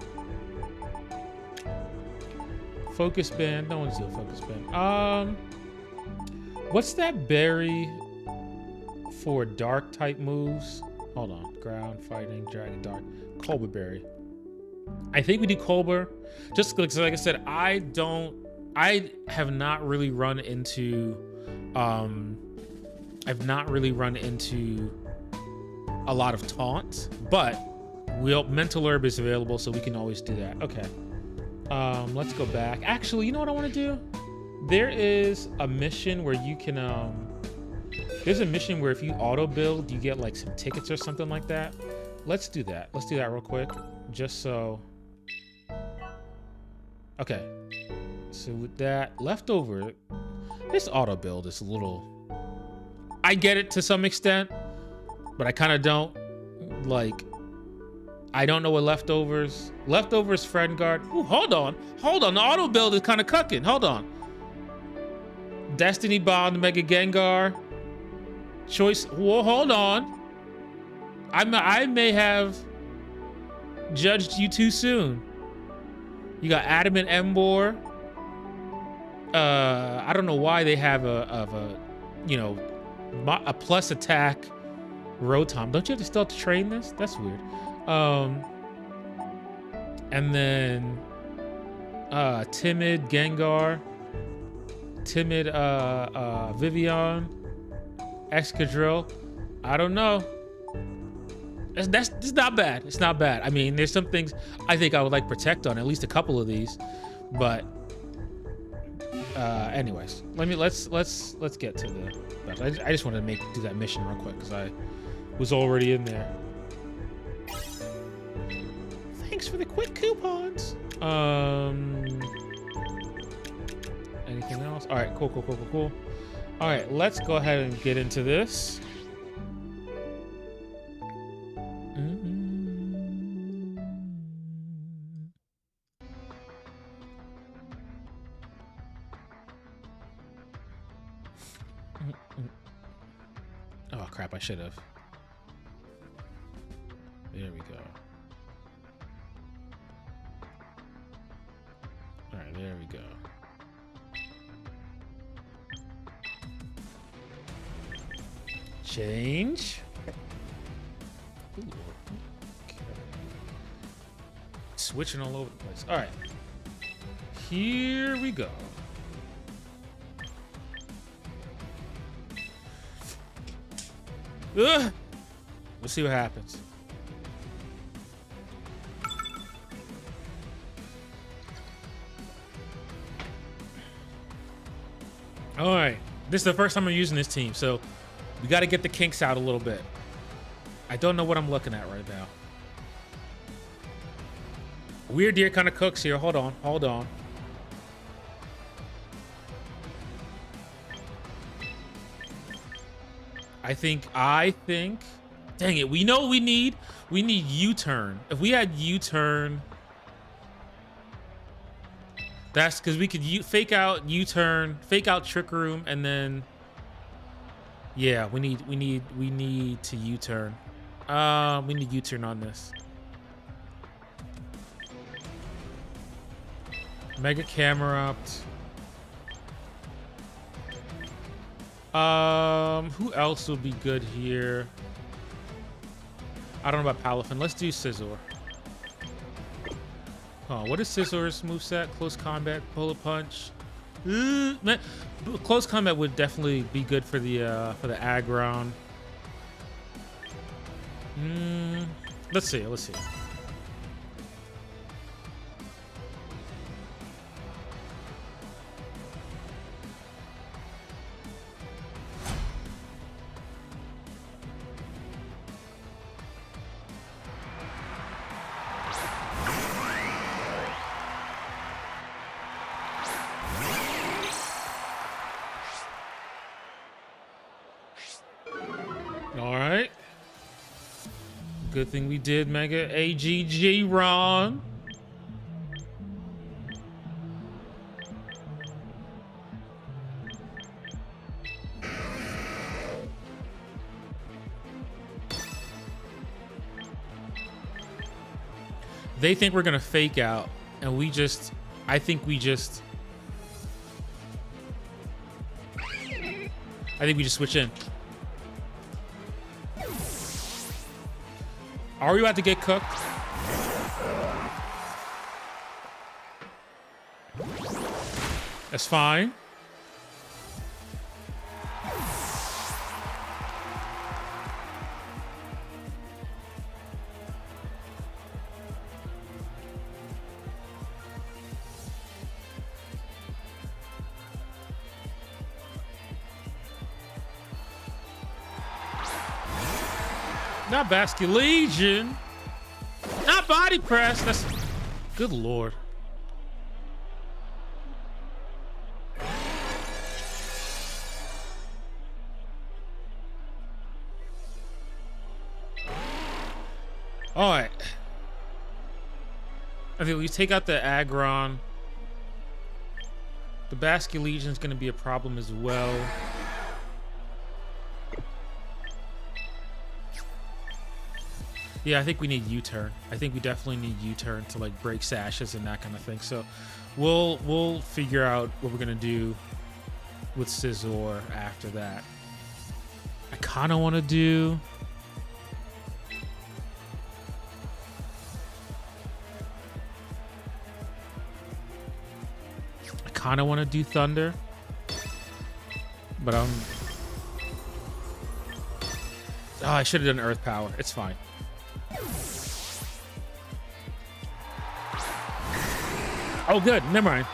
Focus Band. No one's doing Focus Band. What's that berry for dark type moves? Hold on. Ground, fighting, dragon, dark. Colbur berry. I think we do Colbur. Just like I said, I have not really run into I've not really run into a lot of taunts, but Mental Herb is available, so we can always do that. Okay. Let's go back. Actually, you know what I want to do? There is a mission where you can there's a mission where if you auto build, you get like some tickets or something like that. Let's do that. Let's do that real quick, just so. Okay. So with that leftover, this auto build is a little. I get it to some extent, but I kind of don't. Like, I don't know what leftovers. Leftovers, friend guard. Ooh, hold on. The auto build is kind of cooking. Hold on. Destiny Bond, Mega Gengar. Choice. Whoa, hold on. I may have judged you too soon. You got Adamant Embor. I don't know why they have a plus attack Rotom. Don't you still have to train this? That's weird. And then Timid Gengar, Timid Vivian, Excadrill. I don't know. It's not bad. It's not bad. I mean, there's some things I think I would like Protect on, at least a couple of these, but anyways, let's get to the. I just wanted to do that mission real quick because I was already in there. Thanks for the quick coupons. Anything else? All right, cool. All right, let's go ahead and get into this. Oh crap, I should have. There we go. All right, there we go. Change. Ooh, okay. Switching all over the place. All right. Here we go. Ugh. We'll see what happens. All right. This is the first time I'm using this team, so we got to get the kinks out a little bit. I don't know what I'm looking at right now. Weird Deer kind of cooks here. Hold on. Hold on. I think. Dang it. We know what we need. We need U-turn. If we had U-turn, that's because we could fake out U-turn, fake out Trick Room, and then yeah, we need to U-turn. We need U-turn on this. Mega Camera up. Who else would be good here? I don't know about Palafin. Let's do Scizor. Oh, what is Scissor's moveset? Close combat, bullet punch. Man, close combat would definitely be good for the aggron. Let's see. Let's see. Good thing we did Mega AGG, Ron. They think we're gonna fake out, and I think we just switch in. Are we about to get cooked? That's fine. Not Basculegion. Not body press. That's good lord. All right. I think we take out the aggron. The Basculegion is going to be a problem as well. Yeah, I think we need U-turn. I think we definitely need U-turn to like break sashes and that kind of thing. So we'll figure out what we're gonna do with Scizor after that. I kind of want to do. Thunder, but I should have done Earth Power. It's fine. Oh, good. Never mind.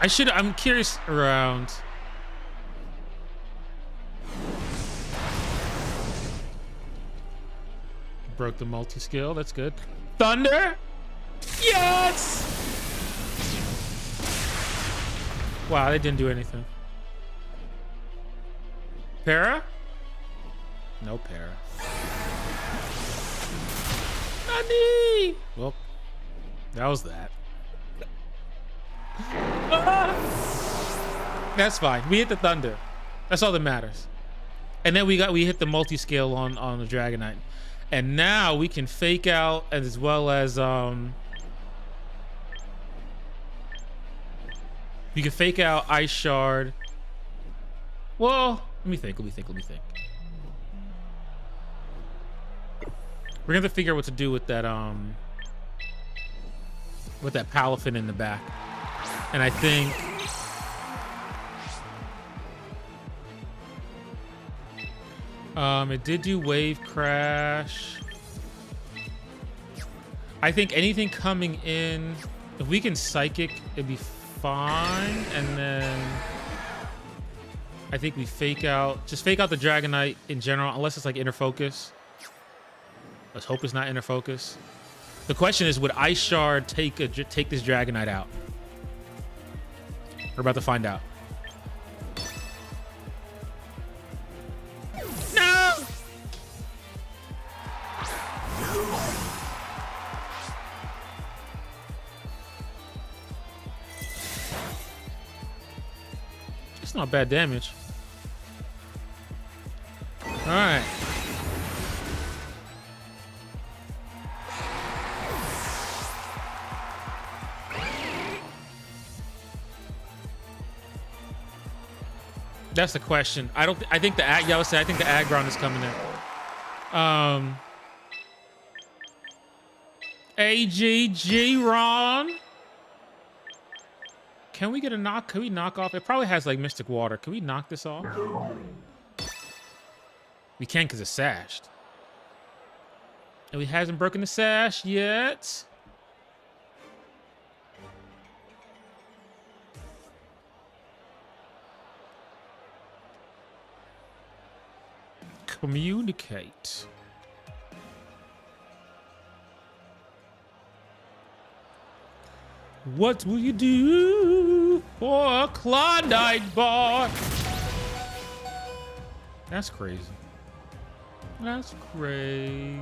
I'm curious around. Broke the multi-skill. That's good. Thunder? Yes! Wow, they didn't do anything. Para? No para. Nani! Well, that was that. That's fine. We hit the thunder. That's all that matters. And then we hit the multi-scale on the Dragonite. And now we can fake out as well as we can fake out Ice Shard. Well, let me think. We're gonna have to figure out what to do with that Palafin in the back. And I think it did do Wave Crash. I think anything coming in, if we can psychic, it'd be fine. And then I think we just fake out the Dragonite in general, unless it's like inner focus. Let's hope it's not inner focus. The question is, would Ice Shard take this Dragonite out? We're about to find out. No! It's not bad damage. All right. That's the question. I think the Aggron is coming in. AGG Ron. Can we get a knock? Can we knock off? It probably has like Mystic Water. Can we knock this off? We can because it's sashed. And he hasn't broken the sash yet. Communicate. What will you do for a Klondike bar? That's crazy. That's crazy.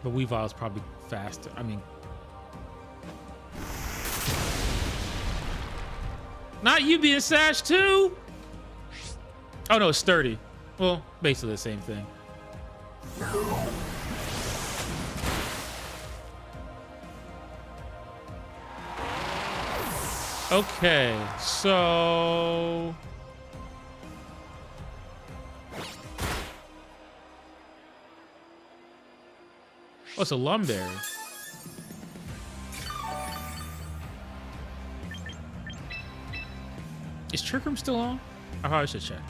But Weavile's probably faster. I mean, not you being sashed too. Oh no, it's sturdy. Well, basically the same thing. Okay, so oh, it's a Lumberry. Is Trick Room still on? I probably should check.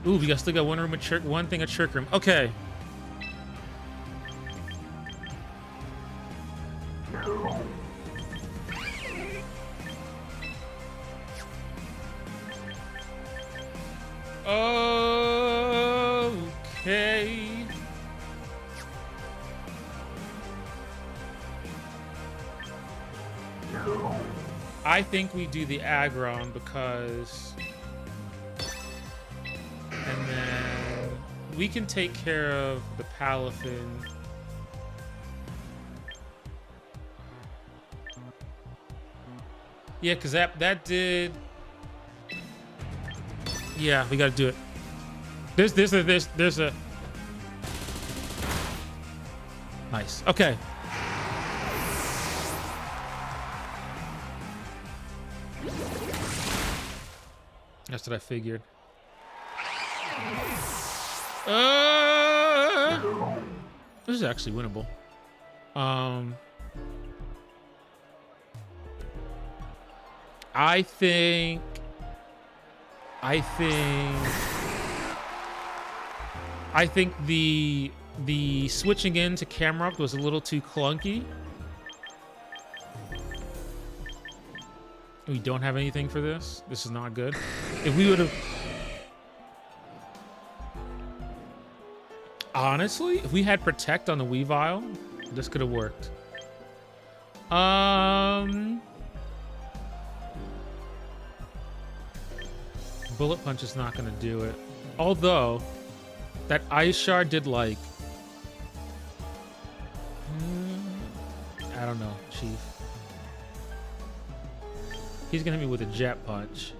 Ooh, we still got one thing of Trick Room. Okay. Okay. I think we do the Aggron because, and then we can take care of the Palafin. Yeah, because that did. Yeah, we got to do it. There's a. Nice. Okay. That's what I figured. This is actually winnable. I think the switching into Camerupt was a little too clunky. We don't have anything for this. This is not good. If we would have... Honestly, if we had Protect on the Weavile, this could have worked. Bullet Punch is not going to do it. Although, that Ice Shard did like... I don't know, Chief. He's gonna hit me with a Jet Punch.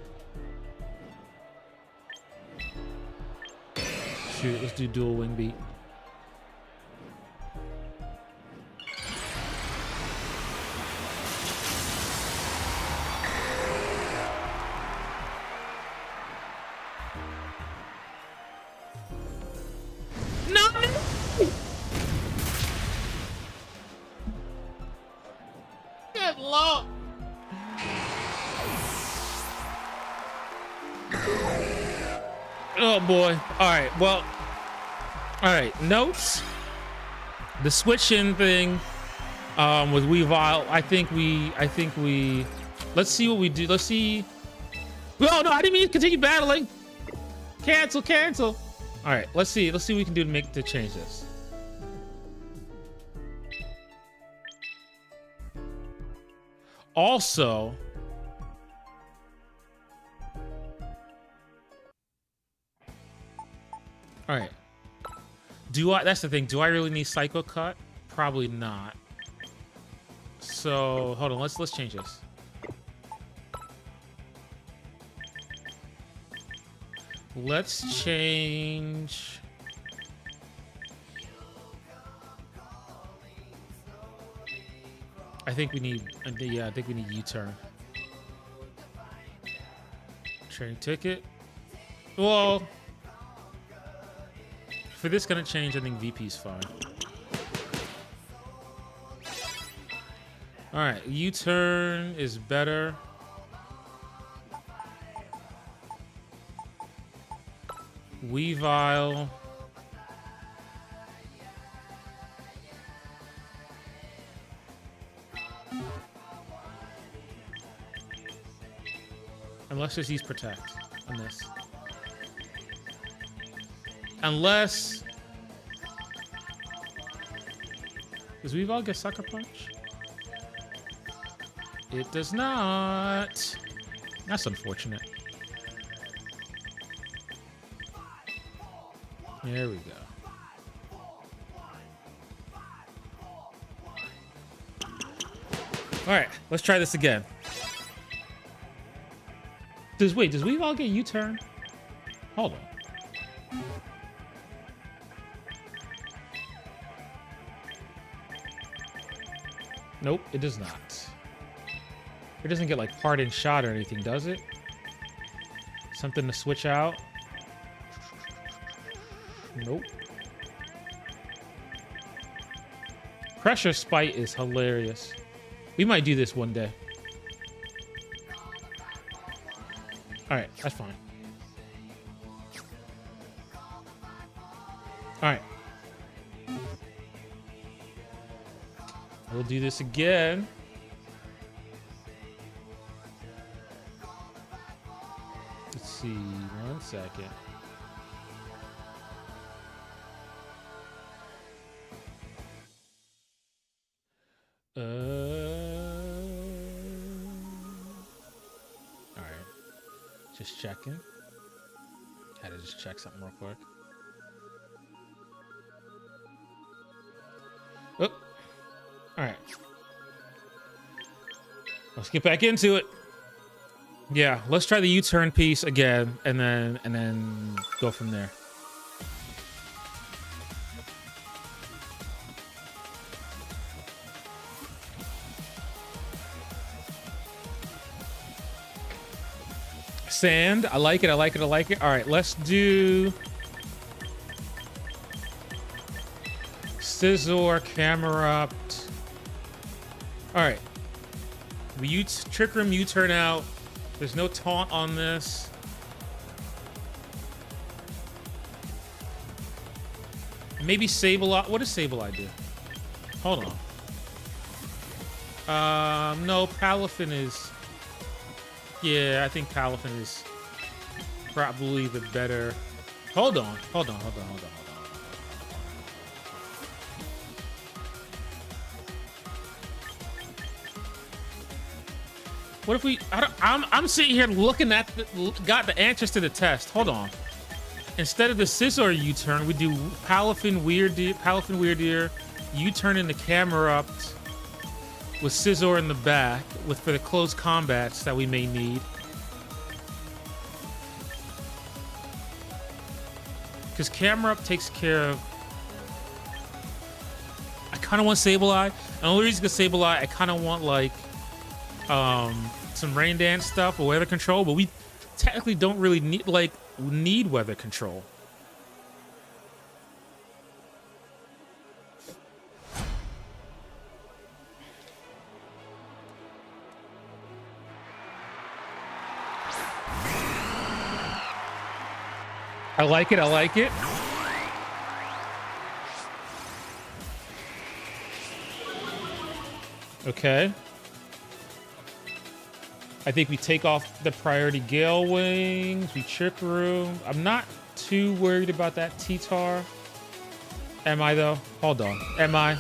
Shoot, let's do dual wing beat. No! Good Lord! Oh boy. All right. Well. All right. Notes. The switch-in thing with Weavile. I think we. Let's see what we do. Let's see. Oh no! I didn't mean to continue battling. Cancel. All right. Let's see. Let's see what we can do to change this. Also. All right. That's the thing. Do I really need Psycho Cut? Probably not. So hold on. Let's change this. Let's change. I think we need. Yeah, I think we need U-turn. Train ticket. Well. For this gonna change, I think VP's fine. All right, U-turn is better. Weavile. And let's just use protect on this. Unless... Does Weavile get Sucker Punch? It does not. That's unfortunate. There we go. All right, let's try this again. Does Weavile get U-turn? Hold on. Nope, it does not. It doesn't get like pardon shot or anything, does it? Something to switch out? Nope. Pressure Spite is hilarious. We might do this one day. Alright, that's fine. Alright. We'll do this again. Let's see, 1 second. All right, just checking. Had to just check something real quick. Oh. All right. Let's get back into it. Yeah, let's try the U-turn piece again, and then go from there. Sand, I like it. All right, let's do Scizor, Camerupt. All right, we Trick Room U-turn out. There's no taunt on this. Maybe Sableye. What does Sableye do? Hold on. No, Palafin is... Yeah, I think Palafin is probably the better... Hold on. What if we... I'm sitting here looking at... got the answers to the test. Hold on. Instead of the Scizor U-turn, we do Palafin Weirdeer, U-turn into Camerupt with Scizor in the back for the close combats that we may need. Because Camerupt takes care of... I kind of want Sableye. And the only reason because Sableye, I kind of want like some Rain Dance stuff or weather control, but we technically don't really need weather control. I like it. I like it. Okay. I think we take off the priority Gale Wings. We Trick Room. I'm not too worried about that T-Tar. Am I, though? Hold on. Am I?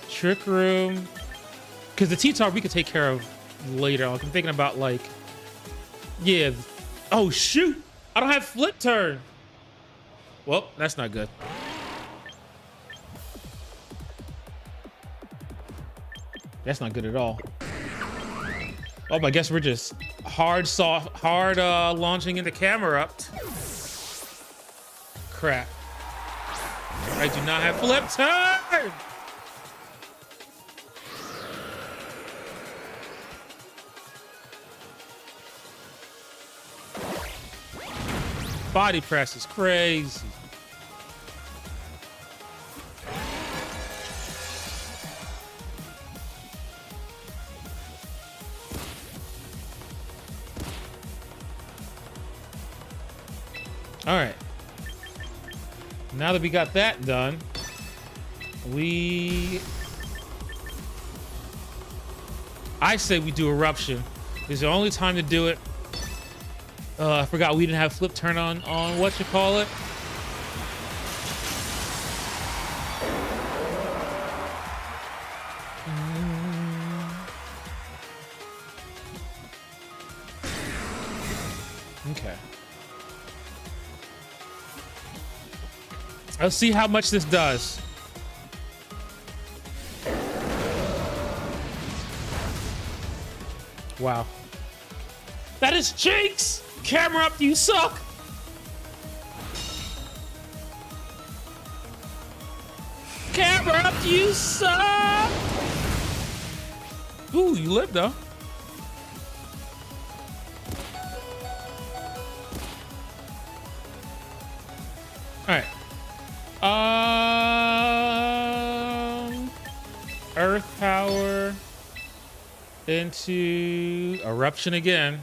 Trick Room. Because the T-Tar we could take care of later. Like, I'm thinking about, like... Yeah. Oh, shoot! I don't have Flip Turn! Well, that's not good. That's not good at all. Oh, I guess we're just hard launching into camera up. Crap. I do not have Flip Turn! Body press is crazy. All right. Now that we got that done, I say we do Eruption. This is the only time to do it. I forgot we didn't have Flip Turn on what you call it. Okay. Let's see how much this does. Wow. That is Jinx! Camera up, you suck! Camera up, you suck! Ooh, you lived though. Alright. Earth Power into Eruption again.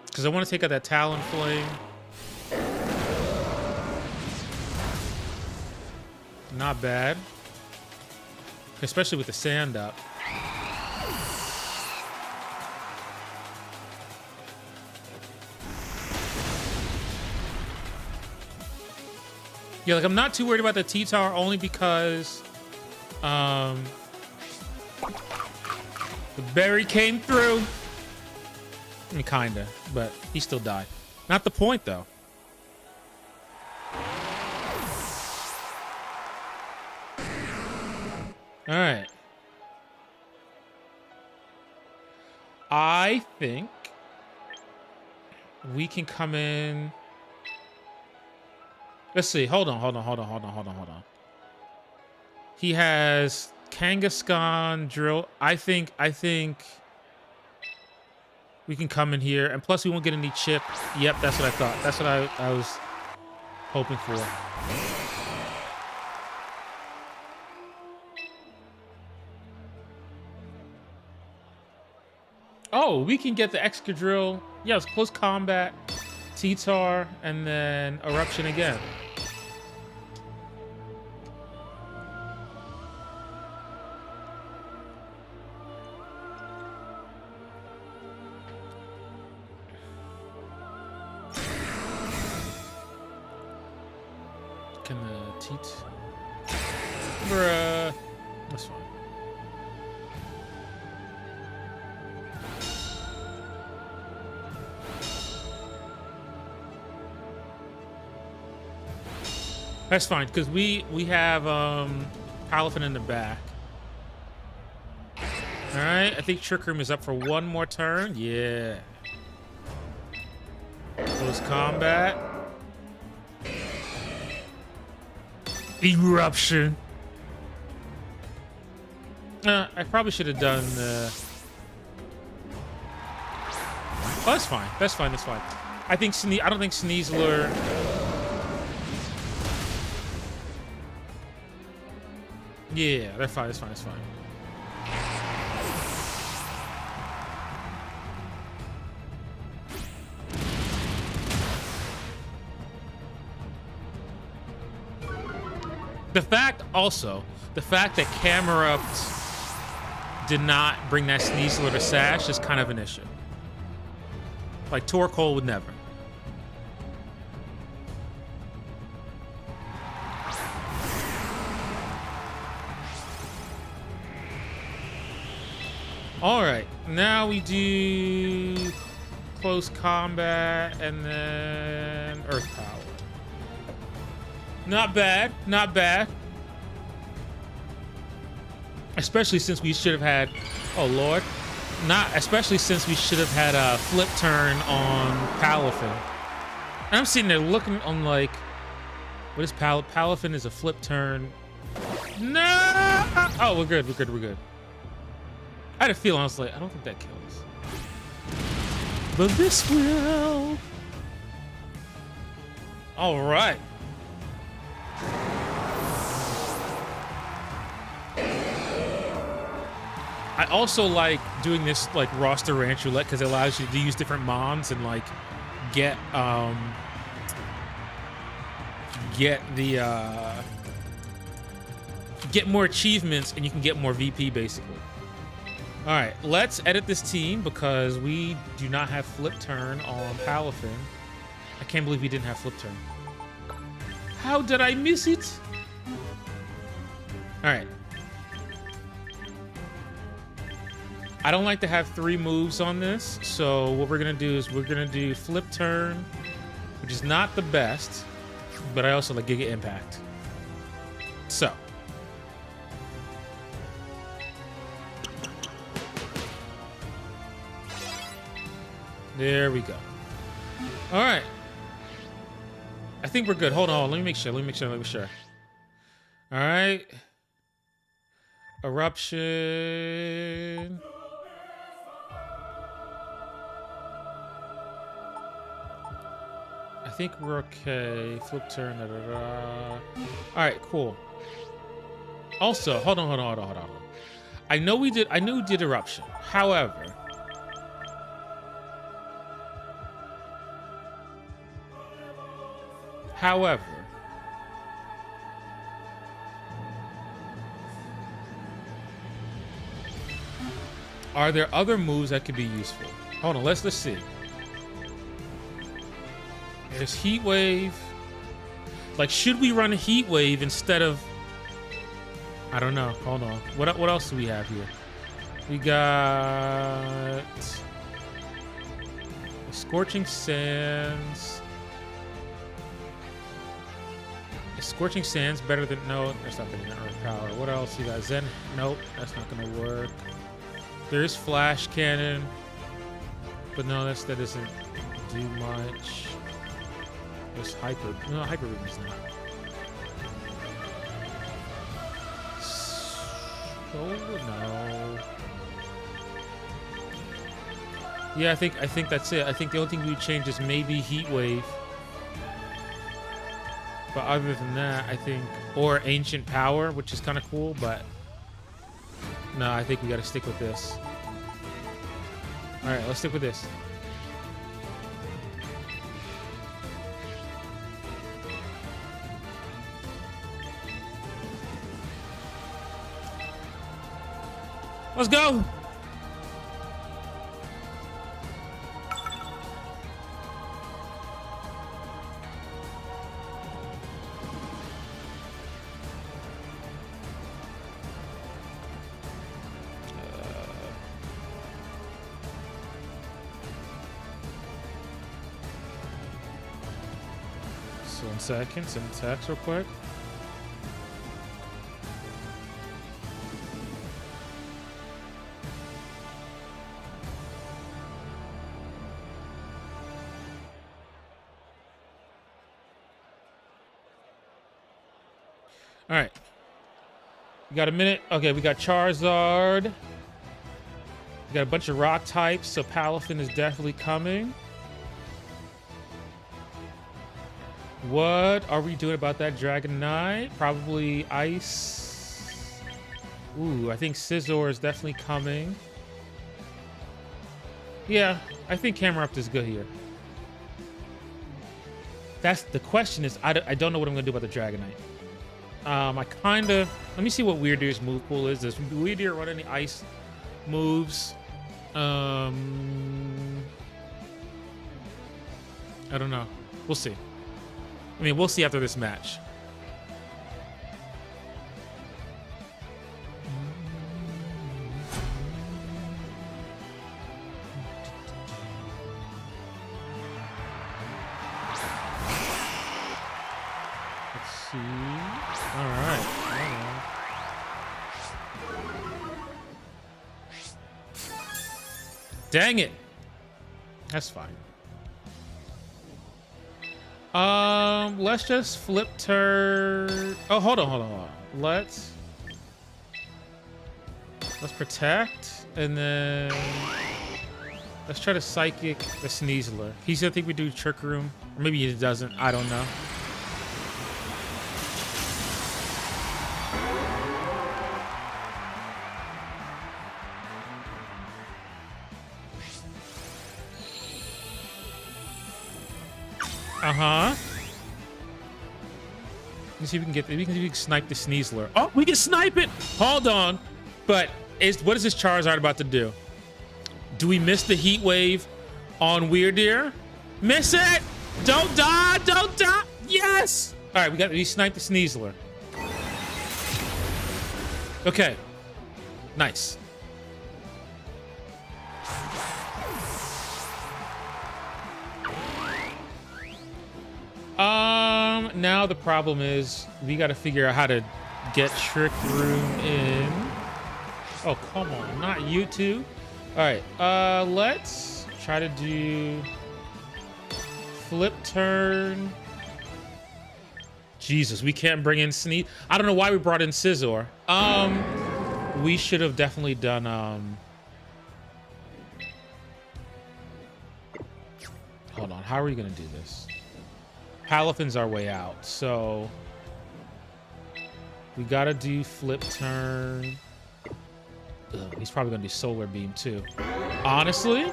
Because I want to take out that Talon Flame. Not bad. Especially with the sand up. Yeah, like I'm not too worried about the T-Tower only because the berry came through. I mean, kinda, but he still died. Not the point, though. All right. I think we can come in. Let's see. Hold on. He has Kangaskhan drill. I think we can come in here, and plus we won't get any chip. Yep, that's what I thought. That's what I was hoping for. Oh, we can get the Excadrill. Yeah, it's close combat, T-Tar, and then Eruption again. Can the T-Tar... Bruh. That's fine. That's fine, because we have Palafin in the back. Alright, I think Trick Room is up for one more turn. Yeah. Close combat. Eruption. I probably should have done oh, that's fine. That's fine. I think I don't think Sneasler. Yeah, they're fine. It's fine. It's fine. The fact that Camera did not bring that Sneasler to Sash is kind of an issue. Like Torkoal would never. All right, now we do close combat and then Earth Power. Not bad, not bad. Especially since we should have had, oh Lord. Especially since we should have had a flip turn on Palafin. And I'm sitting there looking, I'm like, what is Palafin is a flip turn. No! Oh, we're good, we're good, we're good. I had a feeling, I was like, I don't think that kills. But this will. All right. I also like doing this like roster ranch roulette because it allows you to use different mons and like get more achievements, and you can get more VP basically. All right, let's edit this team because we do not have flip turn on Palafin. I can't believe we didn't have flip turn. How did I miss it? All right. I don't like to have 3 moves on this, so what we're gonna do is we're gonna do flip turn, which is not the best, but I also like Giga Impact. So. There we go. All right. I think we're good. Hold on. Let me make sure. All right. Eruption. I think we're okay. Flip turn. Da, da, da. All right, cool. Also, hold on. I knew we did eruption. However, are there other moves that could be useful? Hold on, let's see. There's Heat Wave. Like, should we run a Heat Wave instead of? I don't know. Hold on. What else do we have here? We got Scorching Sands. Is Scorching Sands better than? No, that's not better than Earth Power. What else you got? Zen? Nope, that's not gonna work. There's Flash Cannon, but no, that doesn't do much. There's Hyper. No, Hyper Beam is not. Oh no. Yeah, I think that's it. I think the only thing we would change is maybe Heat Wave. But other than that, I think, or Ancient Power, which is kind of cool, but no, I think we got to stick with this. All right, let's stick with this. Let's go. So 1 second, send text real quick. All right. We got a minute. Okay, we got Charizard. We got a bunch of rock types, so Palafin is definitely coming. What are we doing about that Dragonite? Probably Ice. Ooh, I think Scizor is definitely coming. Yeah, I think Camerupt is good here. That's the question is, I don't know what I'm gonna do about the Dragonite. I kind of, let me see what Weird Deer's move pool is. Does Weird Deer run any ice moves? I don't know. We'll see. I mean, we'll see after this match. All right. Dang it. That's fine. Let's just flip turn. Oh, hold on. Let's protect, and then let's try to psychic the Sneasler. He's gonna think we do Trick Room, or maybe he doesn't. I don't know. Let's see if we can get. We can snipe the Sneasler. Oh, we can snipe it. Hold on, but what is this Charizard about to do? Do we miss the Heat Wave on Weird Deer? Miss it! Don't die! Don't die! Yes! All right, we sniped the Sneasler. Okay, nice. Now the problem is we got to figure out how to get Trick Room in. Oh, come on, not you two. All right, let's try to do flip turn. Jesus, we can't bring in Sneak. I don't know why we brought in Scizor. We should have definitely done hold on, how are we gonna do this? Palafin's our way out, so we gotta do flip turn. Ugh, he's probably gonna do Solar Beam too. Honestly,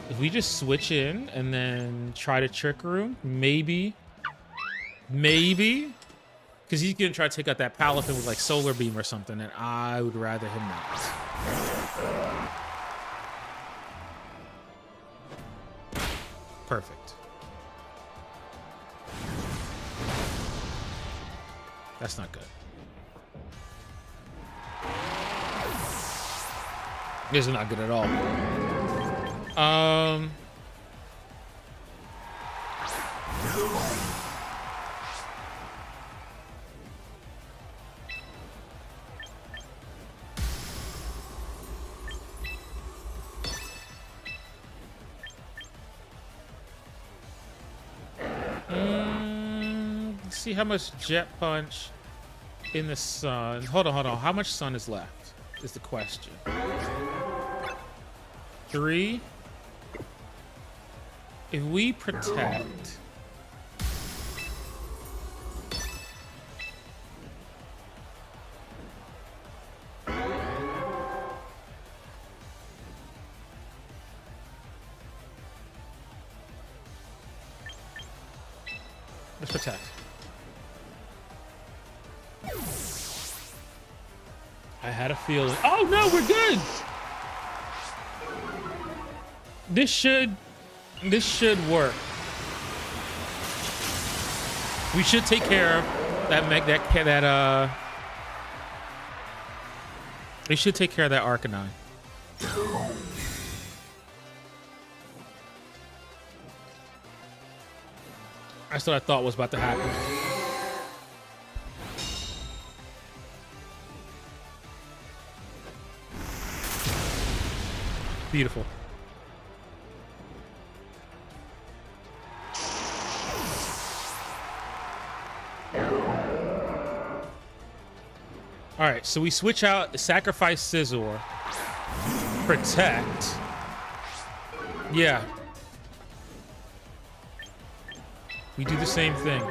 if we just switch in and then try to Trick Room, maybe, because he's gonna try to take out that Palafin with like Solar Beam or something, and I would rather him not. Perfect. That's not good. This is not good at all. Let's see how much Jet Punch in the sun. Hold on. How much sun is left is the question. 3. If we protect, let's protect. I had a feeling. Oh no, we're good. This should work. We should take care of that. We should take care of that Arcanine. That's what I thought was about to happen. Beautiful. All right, so we switch out, sacrifice Scizor, protect. Yeah. We do the same thing.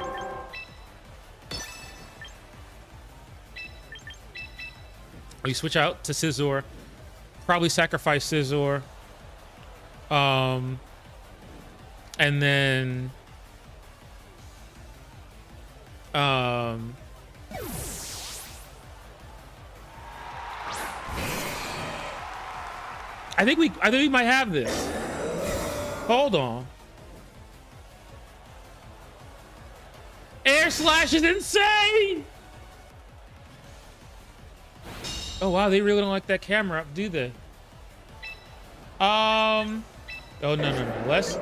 We switch out to Scizor. Probably sacrifice Scizor. And then I think we might have this. Hold on. Air Slash is insane. Oh wow, they really don't like that camera up, do they? Oh no. Let's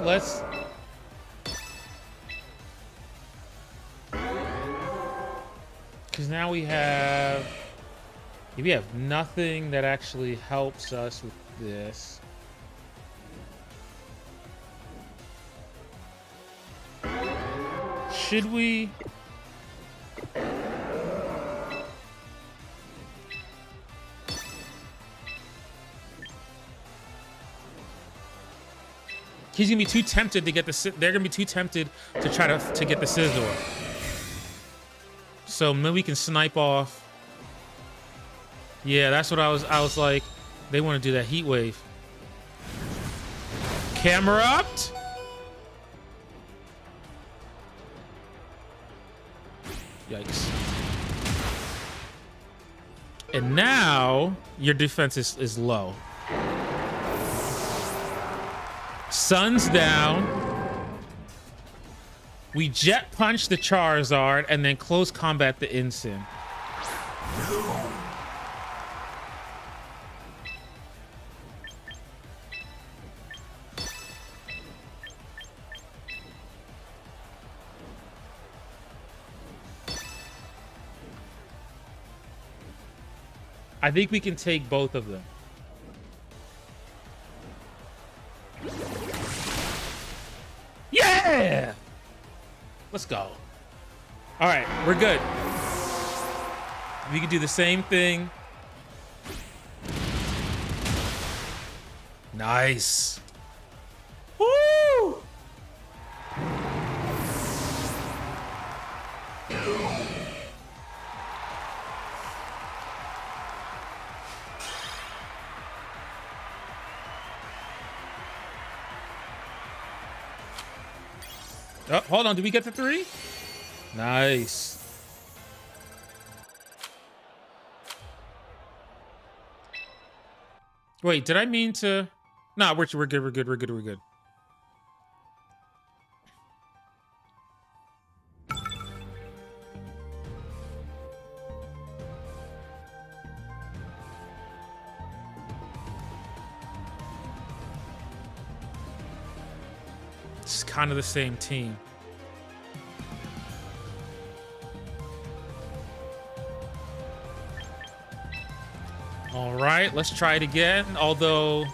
because now we have nothing that actually helps us with this. Should we? He's gonna be too tempted to get the. They're gonna be too tempted to try to get the Scizor. So maybe we can snipe off. Yeah, that's what I was like. They want to do that heat wave. Camera up. Yikes. And now your defense is low. Sun's down. We jet punch the Charizard and then close combat the Incin. I think we can take both of them. Yeah! Let's go. All right, we're good. We can do the same thing. Nice. Woo! Oh, hold on. Did we get to 3? Nice. Wait, did I mean to? Nah, we're good. We're good. We're good. We're good. It's kind of the same team. All right, let's try it again. Although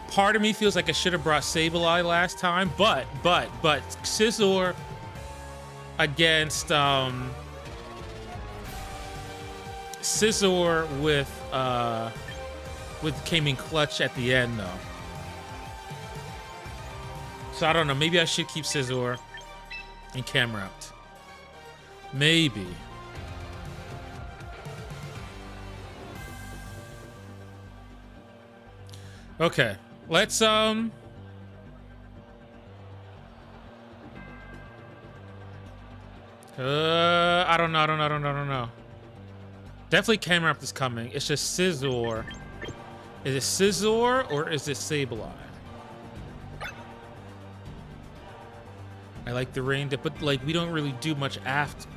part of me feels like I should have brought Sableye last time, but Scizor against Scizor with came in clutch at the end though. So I don't know. Maybe I should keep Scizor and Camerupt. Maybe. Okay. Let's I don't know. Definitely Camerupt is coming. It's just Scizor. Is it Scizor or is it Sableye? I like the rain dip, but like we don't really do much after.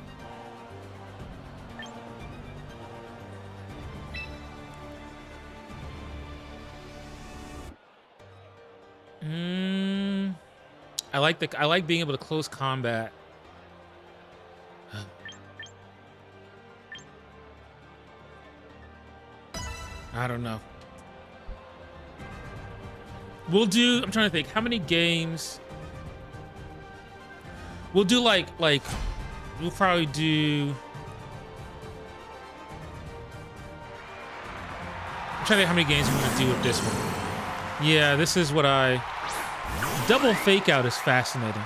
I like being able to close combat. I don't know. We'll do. I'm trying to think. How many games? We'll do like we'll probably do. I'm trying to think how many games we're gonna do with this one. Yeah, this is what I. Double fake out is fascinating.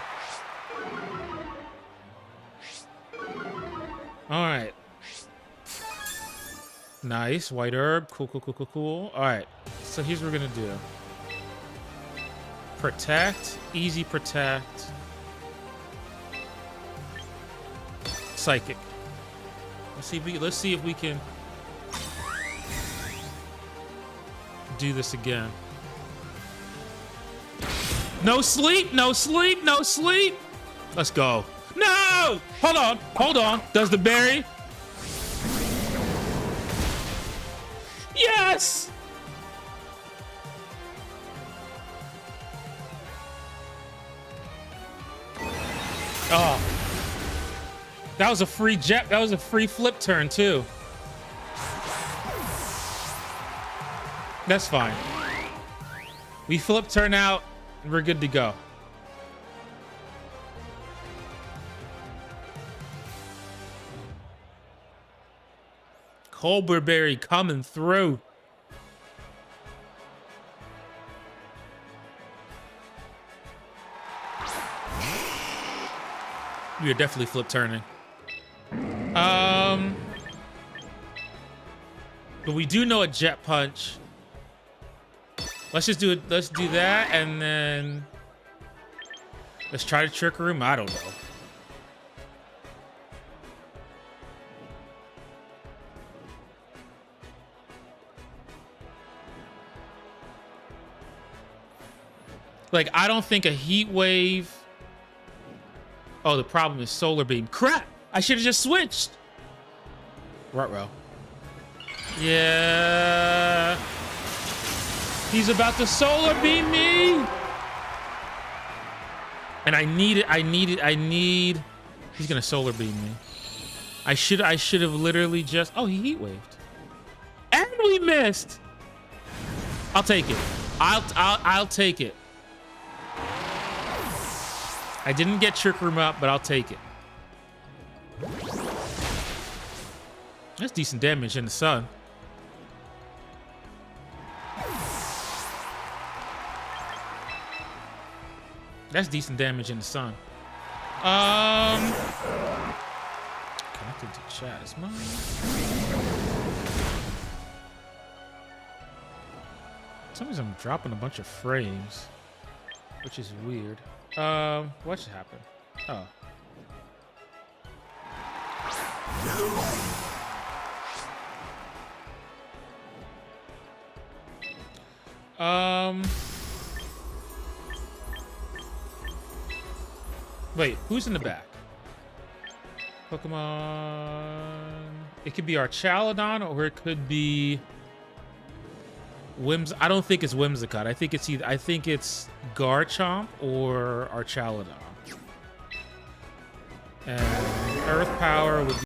All right. Nice. White herb. Cool, cool, cool, cool, cool. All right. So here's what we're going to do. Protect. Easy protect. Psychic. Let's see if we can do this again. No sleep, no sleep, no sleep. Let's go. No! Hold on, hold on. Does the berry? Yes! Oh. That was a free jet. That was a free flip turn too. That's fine. We flip turn out, and we're good to go. Cobra Berry coming through. We are definitely flip turning. But we do know a jet punch. Let's just do it. Let's do that, and then let's try to trick room. I don't know. Like, I don't think a heat wave. Oh, the problem is solar beam. Crap! I should have just switched. Ruh-roh. Yeah. He's about to solar beam me. And I need it. I need. He's gonna solar beam me. I should have literally just. Oh, he heat waved. And we missed. I'll take it. I'll take it. I didn't get trick room up, but I'll take it. That's decent damage in the sun. That's decent damage in the sun. Connected to chat is mine. For some reason I'm dropping a bunch of frames, which is weird. What should happen? Oh. Wait, who's in the back? Pokemon. It could be our Chaladon, or it could be I don't think it's Whimsicott. I think it's Garchomp or our Chaladon. And Earth Power would be